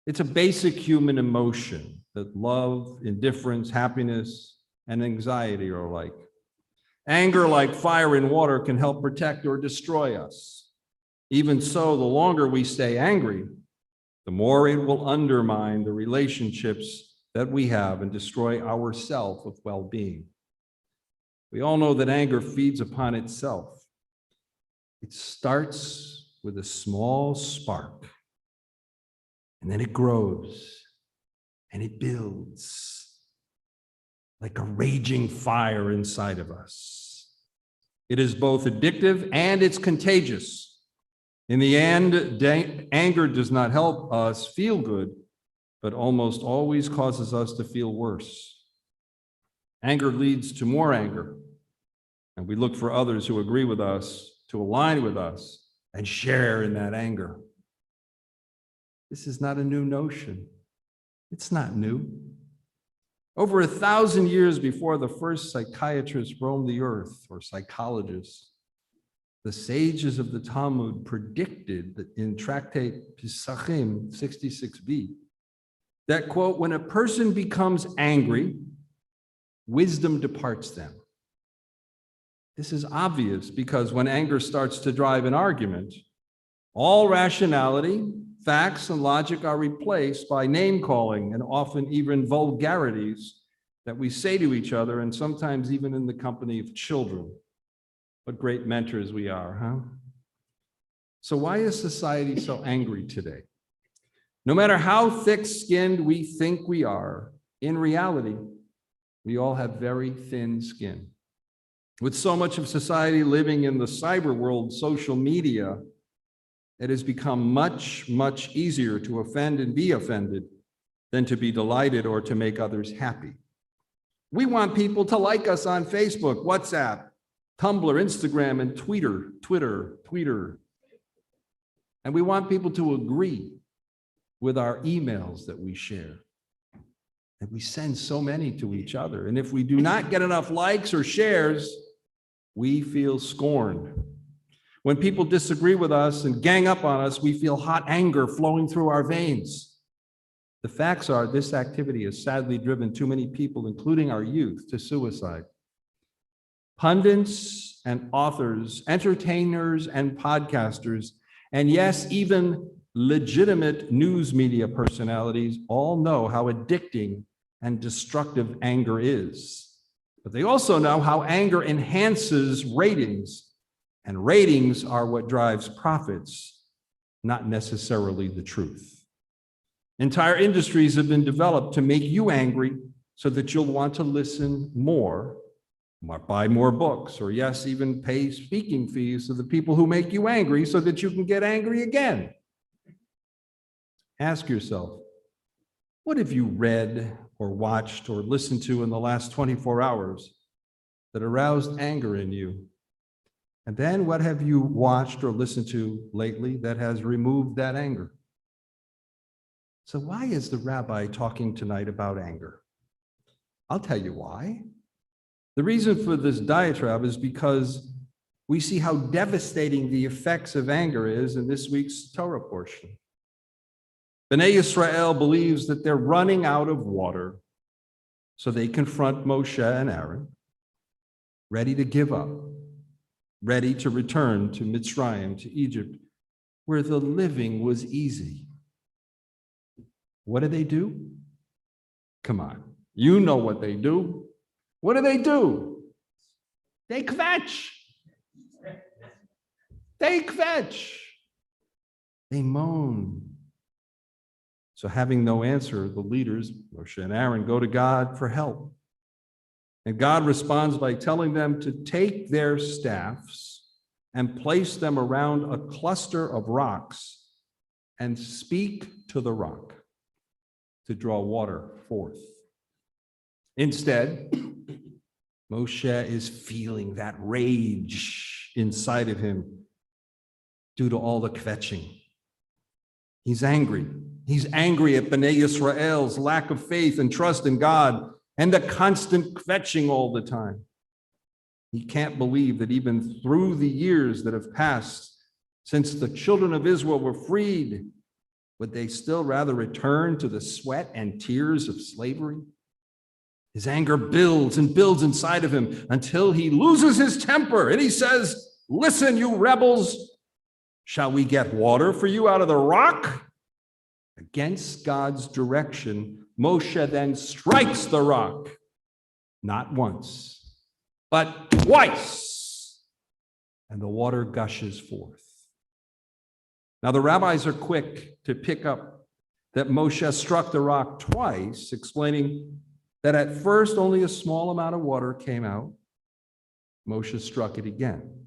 It's a basic human emotion that love, indifference, happiness, and anxiety are like. Anger, like fire and water, can help protect or destroy us. Even so, the longer we stay angry, the more it will undermine the relationships that we have and destroy our self of well-being. We all know that anger feeds upon itself. It starts with a small spark, and then it grows and it builds like a raging fire inside of us. It is both addictive and it's contagious. In the end, anger does not help us feel good, but almost always causes us to feel worse. Anger leads to more anger, and we look for others who agree with us, to align with us, and share in that anger. This is not a new notion. It's not new. Over 1,000 years before the first psychiatrists roamed the earth, or psychologists, the sages of the Talmud predicted that in Tractate Pesachim 66b, that, quote, when a person becomes angry, wisdom departs them. This is obvious because when anger starts to drive an argument, all rationality, facts, and logic are replaced by name-calling and often even vulgarities that we say to each other, and sometimes even in the company of children. What great mentors we are, huh? So why is society so angry today? No matter how thick-skinned we think we are, in reality, we all have very thin skin. With so much of society living in the cyber world, social media, it has become much, much easier to offend and be offended than to be delighted or to make others happy. We want people to like us on Facebook, WhatsApp, Tumblr, Instagram, and Twitter. And we want people to agree with our emails that we share. And we send so many to each other. And if we do not get enough likes or shares, we feel scorned. When people disagree with us and gang up on us, we feel hot anger flowing through our veins. The facts are this activity has sadly driven too many people, including our youth, to suicide. Pundits and authors, entertainers and podcasters, and yes, even legitimate news media personalities all know how addicting and destructive anger is. But they also know how anger enhances ratings, and ratings are what drives profits, not necessarily the truth. Entire industries have been developed to make you angry so that you'll want to listen more, buy more books, or yes, even pay speaking fees to the people who make you angry so that you can get angry again. Ask yourself, what have you read or watched or listened to in the last 24 hours that aroused anger in you? And then what have you watched or listened to lately that has removed that anger? So why is the rabbi talking tonight about anger? I'll tell you why. The reason for this diatribe is because we see how devastating the effects of anger is in this week's Torah portion. Bnei Yisrael believes that they're running out of water, so they confront Moshe and Aaron, ready to give up, ready to return to Mitzrayim, to Egypt, where the living was easy. What do? Come on, you know what they do. What do? They kvetch. They kvetch. They moan. So having no answer, the leaders, Moshe and Aaron, go to God for help. And God responds by telling them to take their staffs and place them around a cluster of rocks and speak to the rock to draw water forth. Instead, Moshe is feeling that rage inside of him due to all the kvetching. He's angry. He's angry at Bnei Yisrael's lack of faith and trust in God and the constant kvetching all the time. He can't believe that even through the years that have passed since the children of Israel were freed, would they still rather return to the sweat and tears of slavery? His anger builds and builds inside of him until he loses his temper and he says, "Listen, you rebels, shall we get water for you out of the rock?" Against God's direction, Moshe then strikes the rock, not once, but twice. and the water gushes forth. Now, the rabbis are quick to pick up that Moshe struck the rock twice, explaining that at first only a small amount of water came out. Moshe struck it again.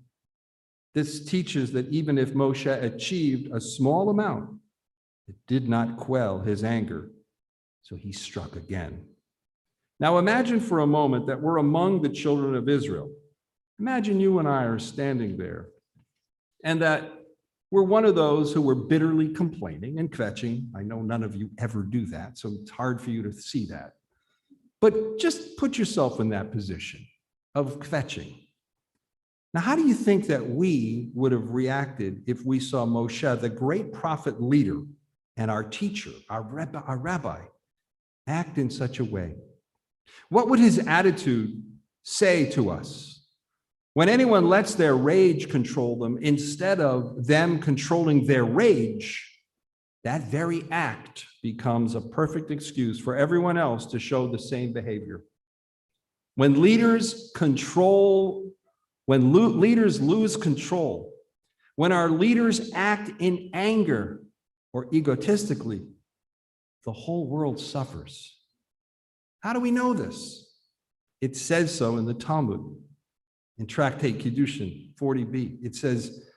This teaches that even if Moshe achieved a small amount, it did not quell his anger, so he struck again. Now imagine for a moment that we're among the children of Israel. Imagine you and I are standing there, and that we're one of those who were bitterly complaining and kvetching. I know none of you ever do that, so it's hard for you to see that. But just put yourself in that position of kvetching. Now, how do you think that we would have reacted if we saw Moshe, the great prophet leader and our teacher, our rabbi, act in such a way? What would his attitude say to us? When anyone lets their rage control them instead of them controlling their rage, that very act becomes a perfect excuse for everyone else to show the same behavior. When leaders lose control, when our leaders act in anger or egotistically, the whole world suffers. How do we know this? It says so in the Talmud. In Tractate Kiddushin 40b, it says,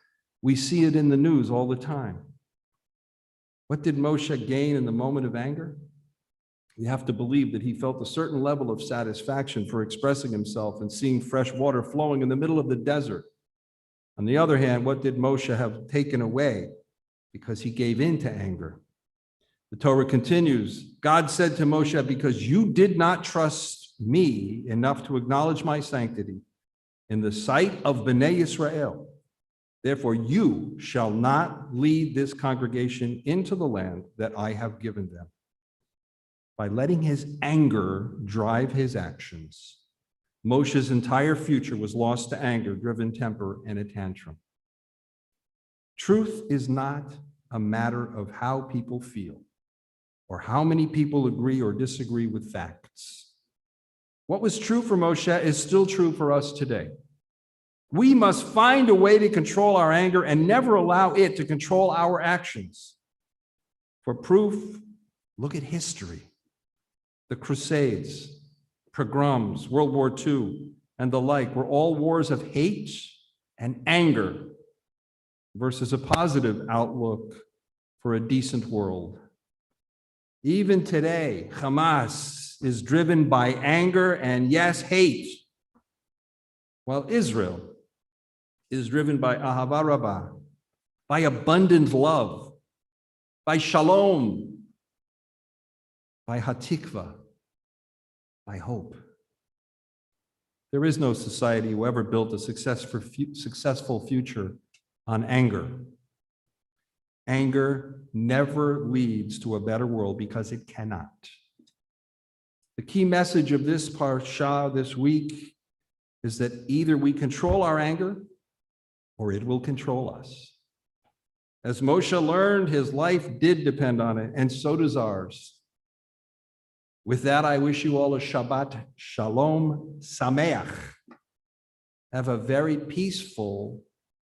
we see it in the news all the time. What did Moshe gain in the moment of anger? We have to believe that he felt a certain level of satisfaction for expressing himself and seeing fresh water flowing in the middle of the desert. On the other hand, what did Moshe have taken away because he gave in to anger? The Torah continues, God said to Moshe, because you did not trust me enough to acknowledge my sanctity in the sight of Bnei Yisrael, therefore you shall not lead this congregation into the land that I have given them. By letting his anger drive his actions, Moshe's entire future was lost to anger, driven temper, and a tantrum. Truth is not a matter of how people feel or how many people agree or disagree with facts. What was true for Moshe is still true for us today. We must find a way to control our anger and never allow it to control our actions. For proof, look at history. The Crusades, pogroms, World War II, and the like were all wars of hate and anger versus a positive outlook for a decent world. Even today, Hamas is driven by anger and, yes, hate, while Israel is driven by ahava rabbah, by abundant love, by shalom, by hatikva, by hope. There is no society who ever built a successful future on anger. Anger never leads to a better world because it cannot. The key message of this parsha this week is that either we control our anger or it will control us. As Moshe learned, his life did depend on it, and so does ours. With that, I wish you all a Shabbat Shalom Sameach. Have a very peaceful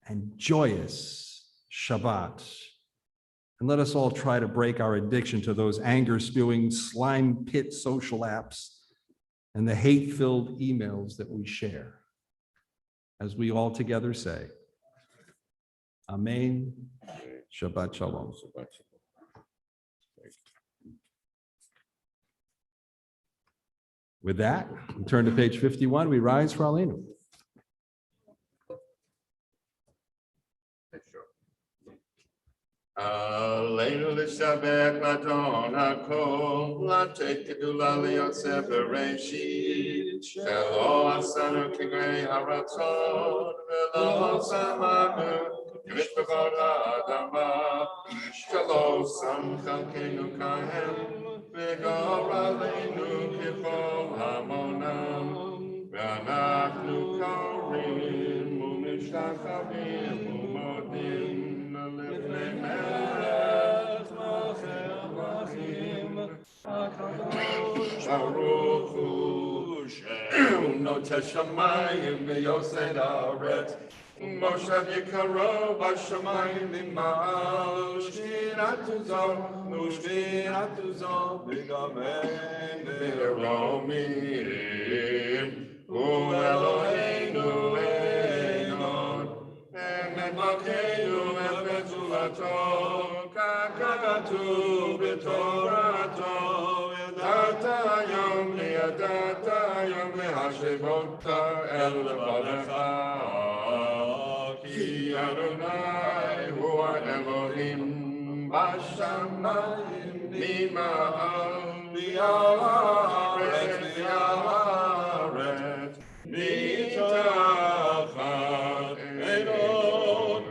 and joyous Shabbat. And let us all try to break our addiction to those anger-spewing slime pit social apps and the hate-filled emails that we share. As we all together say, Amen. Shabbat Shalom. With that, we turn to page 51. We rise for Aleinu. Aleinu l'shabech l'adon hakol, l'ateit gedula liyotzeh bereshit, shelo asanu kigrei haratzon, v'lo samanu k'mishpachot ha'adama, shelo sam chalkeinu kahem, v'gor aleinu k'chol hamonam, v'anachnu korim u'mishtachavim u'modim. Baruch Hu Shem Noteh Shamayim V'Yosei Haaretz Moshe Yikaro Bashamayim Limal Shiratuzo Nushiratuzo Bigamen Neromim U Eloheinu Enon Emet Malkeinu El Betulato Kakagatu B'Torato Yadata Yom Liadata Yom Lehashivota El Levadecha Ki Adonai Hu Elohim Bashamayim Mima'al Bi'al Haaretz Mitachat Elon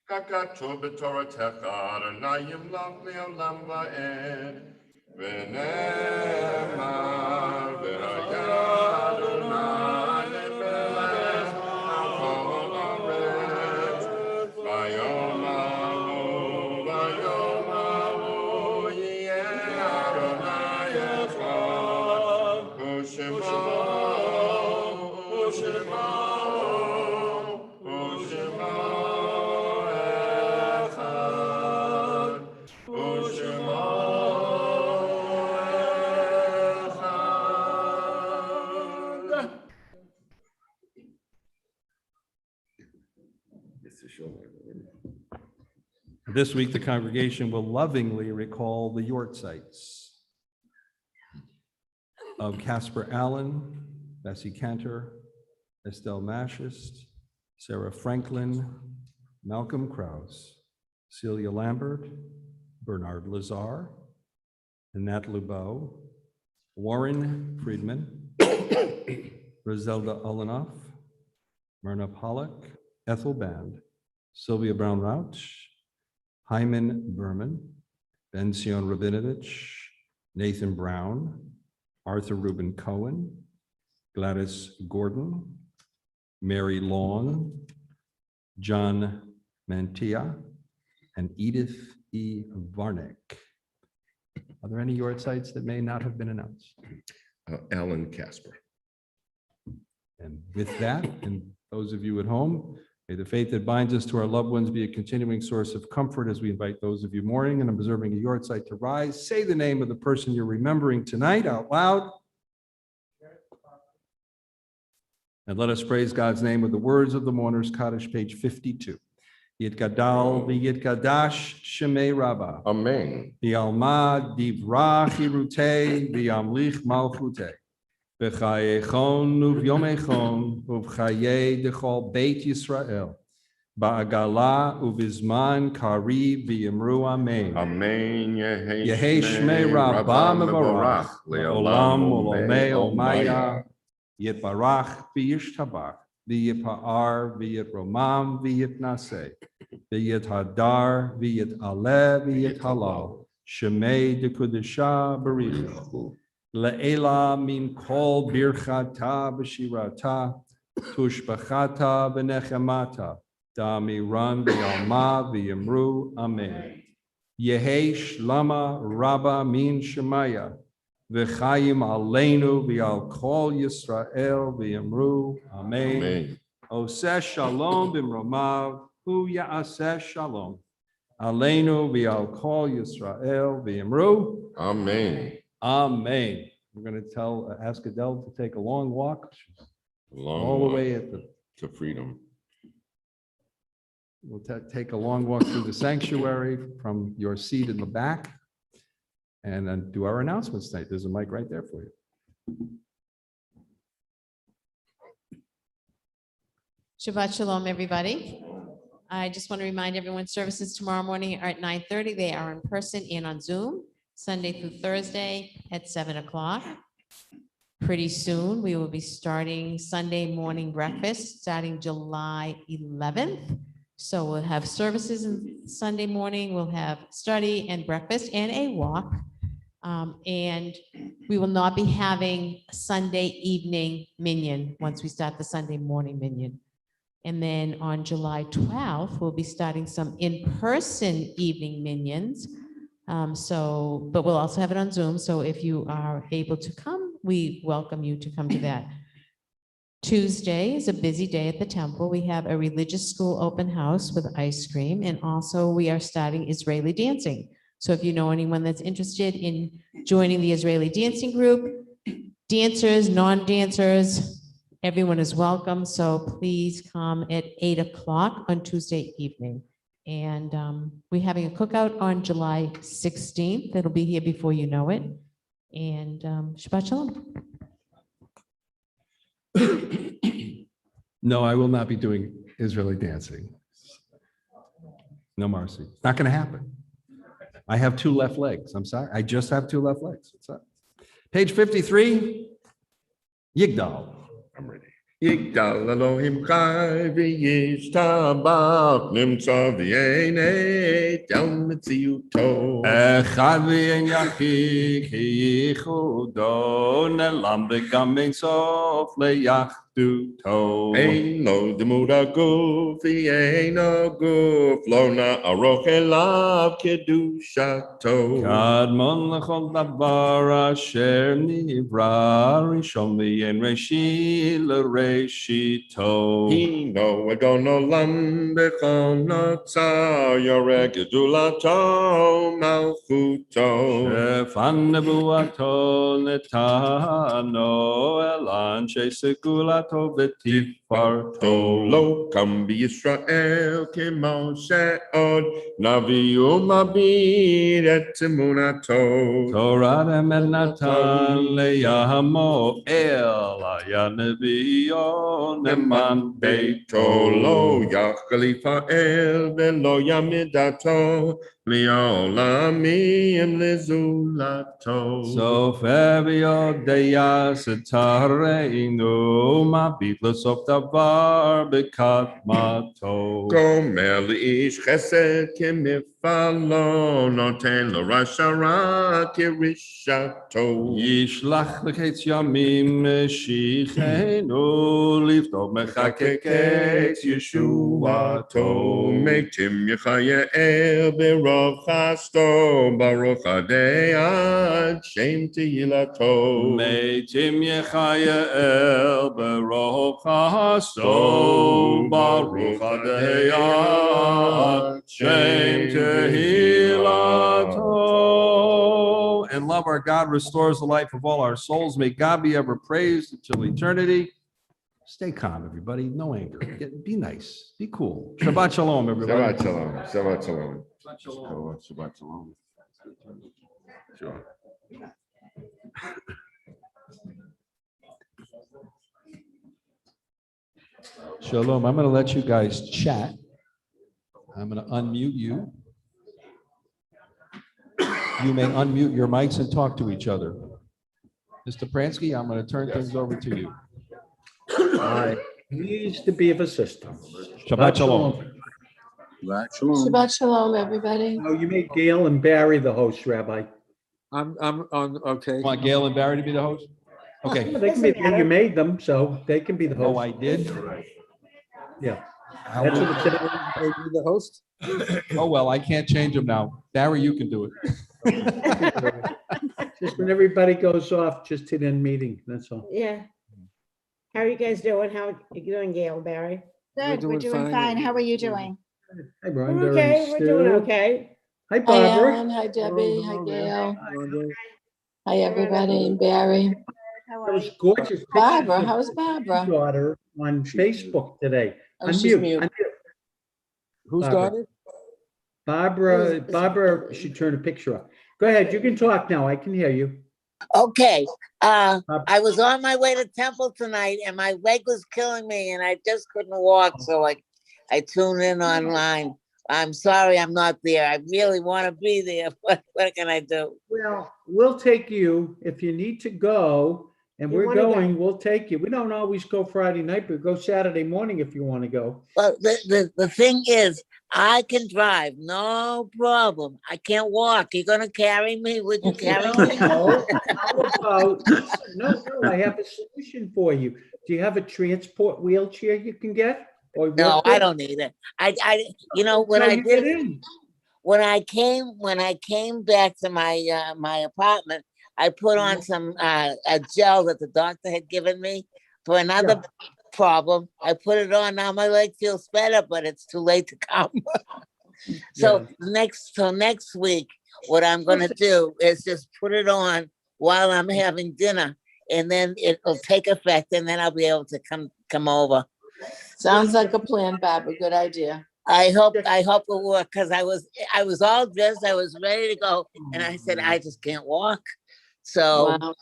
Kakatu b'Toratecha Adonai yimlach le'olam va'ed v'nemar v'haya Adonai le'melech al kol haaretz v'yomahu yeh Adonai echad u'shemo This week, the congregation will lovingly recall the Yortzites of Casper Allen, Bessie Cantor, Estelle Mashist, Sarah Franklin, Malcolm Krause, Celia Lambert, Bernard Lazar, Annette Lubeau, Warren Friedman, Roselda Olenoff, Myrna Pollock, Ethel Band, Sylvia Brown-Rauch, Hyman Berman, Ben-Sion Rabinovich, Nathan Brown, Arthur Reuben Cohen, Gladys Gordon, Mary Long, John Mantia, and Edith E. Varnick. Are there any Yortzites that may not have been announced? Alan Casper. And with that, and those of you at home, may the faith that binds us to our loved ones be a continuing source of comfort as we invite those of you mourning and observing a Yortzeit to rise. Say the name of the person you're remembering tonight out loud. And let us praise God's name with the words of the Mourner's Kaddish, page 52. Yitgadal v'yitgadash shemei Rabbah. Amen. V'alma divrach hirutei v'yamlich malchutei. V'chayechon uvyomechon uv'chayei dechol Beit Yisrael. Ba'agala uvizman kariv v'yimru amen. Amen. Yehei shmei Rabbah mevorach le'olam u'lomei omaya. Yitbarach v'yishtabach v'yipa'ar v'yitromam v'yitnaseh v'yithadar v'yitaleh v'yithalal shemei dekudesha barichu le'ela min kol birchata b'shirata tushbachata v'nechemata da'amiran v'yalma v'yimru amen. Yehei shlama rabba min shemaya V'chayim aleinu v'al kol Yisrael v'yamru amen. Amen. Oseh shalom b'mromav hu ya'aseh shalom aleinu v'al kol Yisrael v'yamru Amen. amen. We're going to ask Adele to take a long walk. She's Long all the walk way at the. to freedom. We'll take a long walk through the sanctuary from your seat in the back. And then do our announcements tonight. There's a mic right there for you. Shabbat Shalom, everybody. I just want to remind everyone, services tomorrow morning are at 9:30. They are in person and on Zoom, Sunday through Thursday at 7 o'clock. Pretty soon, we will be starting Sunday morning breakfast, starting July 11th. So we'll have services on Sunday morning, we'll have study and breakfast and a walk. And we will not be having Sunday evening minyan once we start the Sunday morning minyan. And then on July 12th, we'll be starting some in-person evening minions. But we'll also have it on Zoom. So if you are able to come, we welcome you to come to that. Tuesday is a busy day at the temple. We have a religious school open house with ice cream, and also we are starting Israeli dancing. So if you know anyone that's interested in joining the Israeli dancing group, dancers, non-dancers, everyone is welcome. So please come at 8 o'clock on Tuesday evening. And we're having a cookout on July 16th. It'll be here before you know it. And Shabbat Shalom. No, I will not be doing Israeli dancing. No, Marcy. It's not going to happen. I have two left legs. I'm sorry. I just have two left legs. What's up? Page 53, Yigdal. I'm ready. Yigdal Elohim Chai v'yishtabach nimtza v'yenei yom metziuto. Echad v'yen yachid ki yichudo nelam v'gam ein sof leyachduto. Ein lo demud haguf v'yeino guf lo na'aroch elav kedushato. Kadmon l'chol davar asher nivra rishon v'yen reshi l'reshito. Hino adon olam b'chol notzar yoreh gedulato malchuto. Shefan nebuato netano el anshe segulato v'tifarto. Lo kam b'Yisrael k'Moshe od naviu mabid et emunato. Torah emet natan leyamo el aya neviyo neman beito. Lo yachkalifa el velo yamidato li'olamim lezulato. Sof evio deya setareinu mabit l'sof davar b'kadmato. Gomer li'ish chesed k'mifalo noten lo rashara kirishato. Yishlach l'ketz yamim meshichenu lifto mechakeketz yeshuato. Meitim Yechayael b'rov chasto baruch adei ad shem tehilato. Meitim Yechayael berov chasto baruch adei ad shem tehilato. And love our God restores the life of all our souls. May God be ever praised until eternity. Stay calm, everybody. No anger. Be nice. Be cool. Shabbat shalom, everybody. Shabbat shalom. Shabbat shalom. Shabbat shalom. Shabbat shalom. Sure. Shalom. I'm going to let you guys chat. I'm going to unmute you. You may unmute your mics and talk to each other. Mr. Pransky, I'm going to turn things over to you. Pleased to be of assistance. Shabbat shalom. Shabbat Shalom, everybody. Oh, you made Gail and Barry the host, Rabbi. I'm on, okay. Want Gail and Barry to be the host? Okay. They can be, you made them, so they can be the host. Oh, I did? Yeah. That's what it said. The host? Oh, well, I can't change them now. Barry, you can do it. Just when everybody goes off, just hit end meeting, that's all. Yeah. How are you guys doing? How are you doing, Gail, Barry? Good, we're doing fine. How are you doing? Hi, Brian. We're okay, we're doing okay. Hi, Hi, Barbara. Ellen. Hi, Debbie. Hi, Gail. Rhonda. Hi, everybody. And Barry. How That are was you? gorgeous. pictures Barbara. of How's your Barbara? Daughter on Facebook today. Oh, she's mute. Unmute. Whose Barbara. daughter? Barbara, she turned a picture up. Go ahead, you can talk now. I can hear you. Okay, I was on my way to temple tonight and my leg was killing me and I just couldn't walk, so I tuned in online. I'm sorry I'm not there. I really want to be there. What can I do? Well, we'll take you if you need to go, and You we're wanna go? going, we'll take you. We don't always go Friday night, but go Saturday morning if you want to go. Well, the thing is, I can drive, no problem. I can't walk. You gonna carry me? Would you carry me? No, I have a solution for you. Do you have a transport wheelchair you can get? Or No, work I with? don't need it. You know, when How I you get did, in? when I came back to my apartment, I put on some a gel that the doctor had given me for another problem. I put it on. Now my leg feels better, but it's too late to come. So next week, what I'm gonna do is just put it on while I'm having dinner, and then it'll take effect, and then I'll be able to come over. Sounds like a plan, Barbara. Good idea. I hope it will work, because I was all dressed, I was ready to go, and I said I just can't walk. So Wow.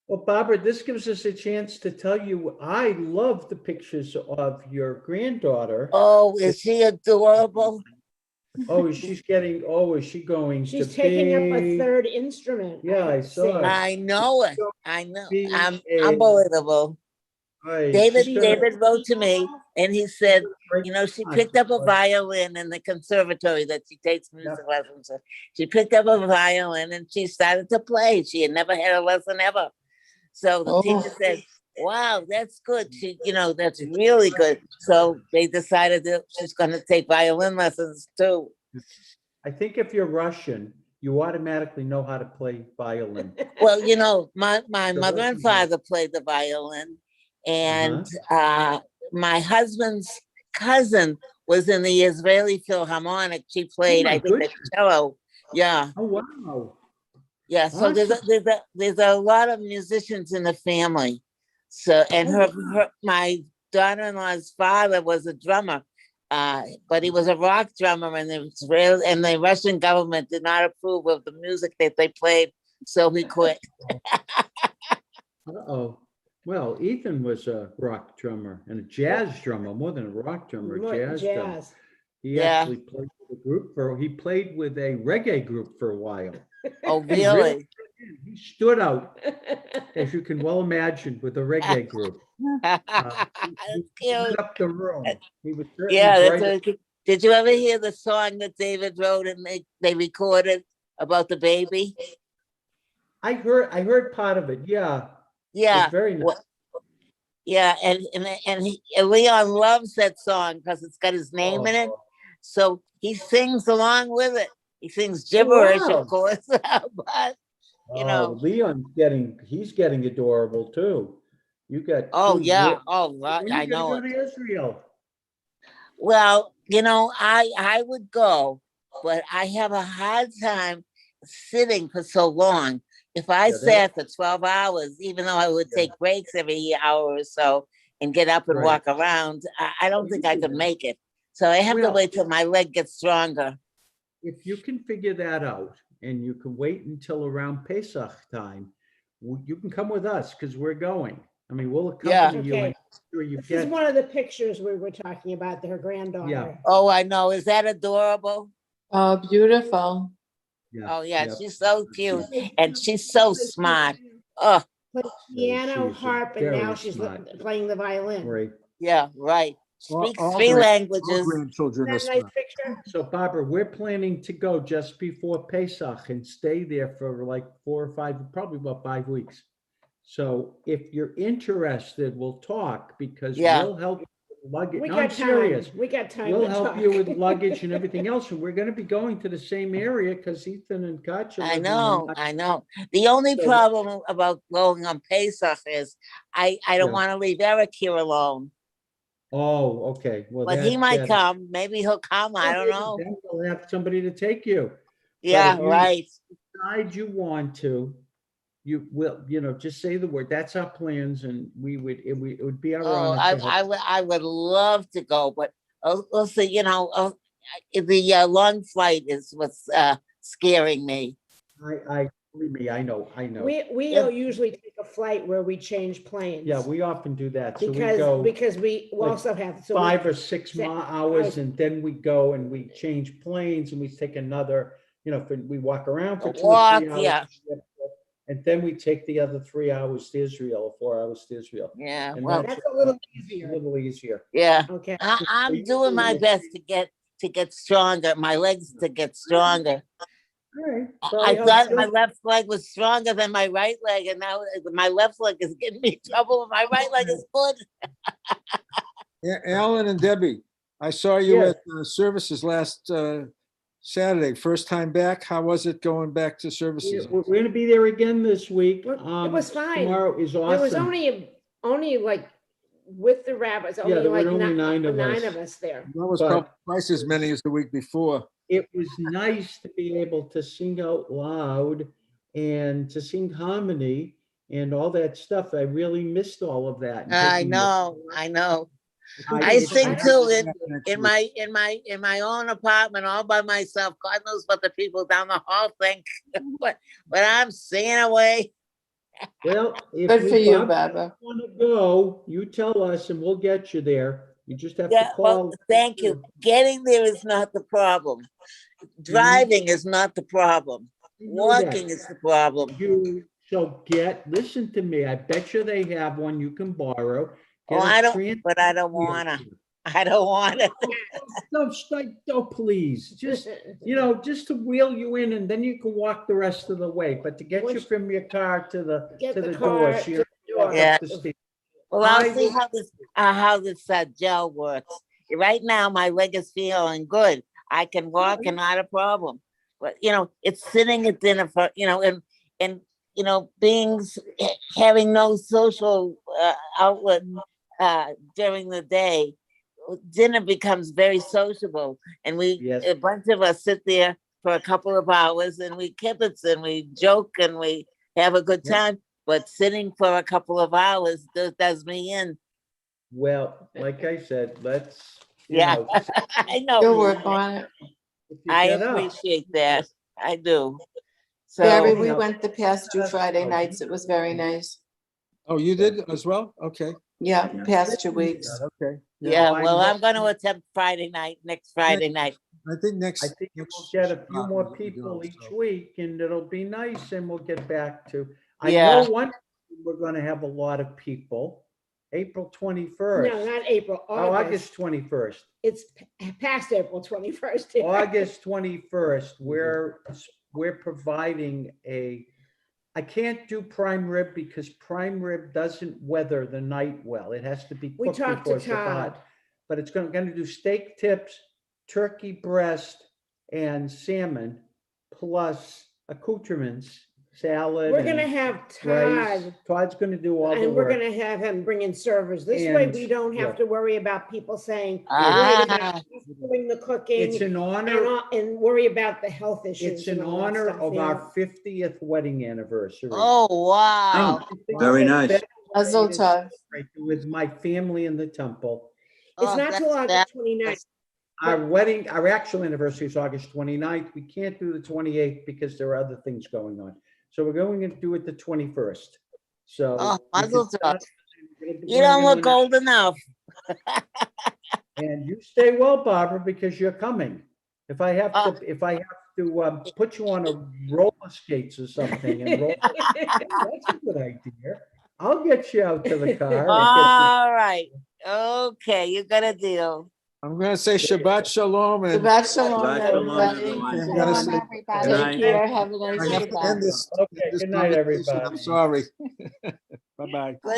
Well, Barbara, this gives us a chance to tell you, I love the pictures of your granddaughter. oh, is she adorable? Oh, is she going to She's taking up a be? third instrument. Yeah, I saw it. I know it. I know. Be Unbelievable. Right. David wrote to me and he said, Great you know, she concert, picked up a but- violin in the conservatory that she takes music lessons. She picked up a violin and she started to play. She had never had a lesson ever. So the teacher said, wow, that's good. That's really good. So they decided that she's going to take violin lessons too. I think if you're Russian, you automatically know how to play violin. Well, my mother and father played the violin, and my husband's cousin was in the Israeli Philharmonic. She played, I think, the cello. Yeah. Oh, wow. Yeah. So there's a lot of musicians in the family. So, and my daughter-in-law's father was a drummer, but he was a rock drummer, and the Russian government did not approve of the music that they played, so he quit. Uh-oh. Well, Ethan was a rock drummer and a jazz drummer, more than a rock drummer, a jazz drummer. He actually played with he played with a reggae group for a while. Oh, really? He stood out, as you can well imagine, with a reggae group. He lit up the room. He was Did you ever hear the song that David wrote and they recorded about the baby? I heard part of it. Yeah. Yeah. It's very nice. Well, yeah, and Leon loves that song because it's got his name in it. So he sings along with it. He sings gibberish, of course, but Leon's getting adorable too. You got I know it. Go to Israel. Well, I would go, but I have a hard time sitting for so long. If I sat for 12 hours, even though I would take breaks every hour or so and get up and walk around, I don't think I could make it. So I have to wait till my leg gets stronger. If you can figure that out and you can wait until around Pesach time, you can come with us because we're going. I mean, we'll accompany you. And sure you This is one of the pictures we were talking about, her granddaughter. Yeah. Oh, I know. Is that adorable? Oh, beautiful. Yeah. Oh, yeah. She's so cute and she's so smart. Oh, Piano, harp, and now she's playing the violin. Right. Yeah, right. Speaks three languages. Grandchildren are Isn't that a nice smart. picture? So Barbara, we're planning to go just before Pesach and stay there for like 4 or 5, probably about 5 weeks. So if you're interested, we'll talk because we'll help you with luggage. We No, got I'm time. serious. We got time. We'll to help talk. you with luggage and everything else. And we're going to be going to the same area because Ethan and Katja. I know. The only problem about going on Pesach is I don't want to leave Eric here alone. Oh, okay. Well, but he might come. Maybe he'll come. I don't know. Then we'll have somebody to take you. Yeah, right. Decide you want to, you will, just say the word. That's our plans, and it would be our honor. I would love to go, but also, the long flight is what's scaring me. Believe me, I know. We don't usually take a flight where we change planes. Yeah, we often do that. So because we also have 5 or 6 hours, and then we go and we change planes, and we take another. We walk around for 2 or 3 hours. Yeah. And then we take the other 3 hours to Israel, 4 hours to Israel. Yeah, and well, that's a little easier. A little easier. Yeah. Okay. I'm doing my best to get stronger. My legs to get stronger. All right. I thought my left leg was stronger than my right leg, and now my left leg is getting me in trouble. My right leg is good. Alan and Debbie, I saw you Yes. at services last Saturday. First time back. How was it going back to services? We're gonna be there again this week. It was fine. Tomorrow is awesome. There was only like with the rabbits, Yeah, only there were like only nine of nine us. of us there. That was But- probably twice as many as the week before. It was nice to be able to sing out loud and to sing harmony and all that stuff. I really missed all of that. and I taking the- know. I- I sing too Next in week. my own apartment all by myself. God knows what the people down the hall think, but I'm singing away. Well, if Good for you, Bob, Barbara. want to go, you tell us and we'll get you there. You just have Yeah, to call. well, thank you. Getting there is not the problem. Driving is not the problem. You know that. Walking is the problem. You shall listen to me. I bet you they have one you can borrow. Oh, Get a I don't, trans- but I don't wanna. I don't wanna. No, please, just to wheel you in and then you can walk the rest of the way. But to get you from your car to the, Get to the the door, car so to you're the door. Yeah. up the stairs. Well, I'll I see will- how this gel works. Right now, my leg is feeling good. I can walk and not a problem. But, it's sitting at dinner for, and having no social outlet during the day. Dinner becomes very sociable, and Yes. a bunch of us sit there for a couple of hours and we kibitz and we joke and we have a good Yeah. time. But sitting for a couple of hours does me in. Well, like I said, let's, Yeah, I know. You'll work on it. if you I get up- appreciate that. I do. Barry, So, we went the past 2 Friday nights. It was very nice. Oh, you did as well? Okay. Yeah, past 2 weeks. Okay. yeah, I'm well, I'm hoping- gonna attempt next Friday night. I think next. I think we'll next get a few Shabbat more we can people go, each so. week and it'll be nice and we'll get back to. I Yeah. know we're gonna have a lot of people. April 21st. No, not April, Oh, August. August 21st. It's past April 21st. August 21st, we're providing I can't do prime rib because prime rib doesn't weather the night well. It has to be We cooked talked to before Shabbat. Todd. But it's gonna do steak tips, turkey breast, and salmon, plus accoutrements, salad. We're gonna and have rice. Todd, Todd's gonna do all the and we're work. gonna have him bring in servers. This way And- we don't have yeah. to worry about people saying, wait a Ah. minute, who's doing the cooking. It's in honor, And worry about the health issues. it's in and all that honor stuff, of you our know. 50th wedding anniversary. Oh, wow. Very nice. Mazel tov. With my family in the temple. It's Oh, not till that's August 29th. Our actual anniversary is August 29th. We can't do the 28th because there are other things going on. So we're going to do it the 21st. So. Oh, we mazel can tov. start- we're gonna be You don't going look on old enough. And you stay well, Barbara, because you're coming. If I have Oh. to, put you on a roller skates or something and roll, that's a good idea. I'll get you out to the car. and All right. Okay, you got a deal. I'm gonna say Shabbat Shalom and. Shabbat shalom, Shabbat shalom, everybody. everyone. I'm gonna say- Take care. Have a I nice have to end Shabbat. this. Okay, this good night, conversation. I'm everybody. sorry. Bye-bye. Good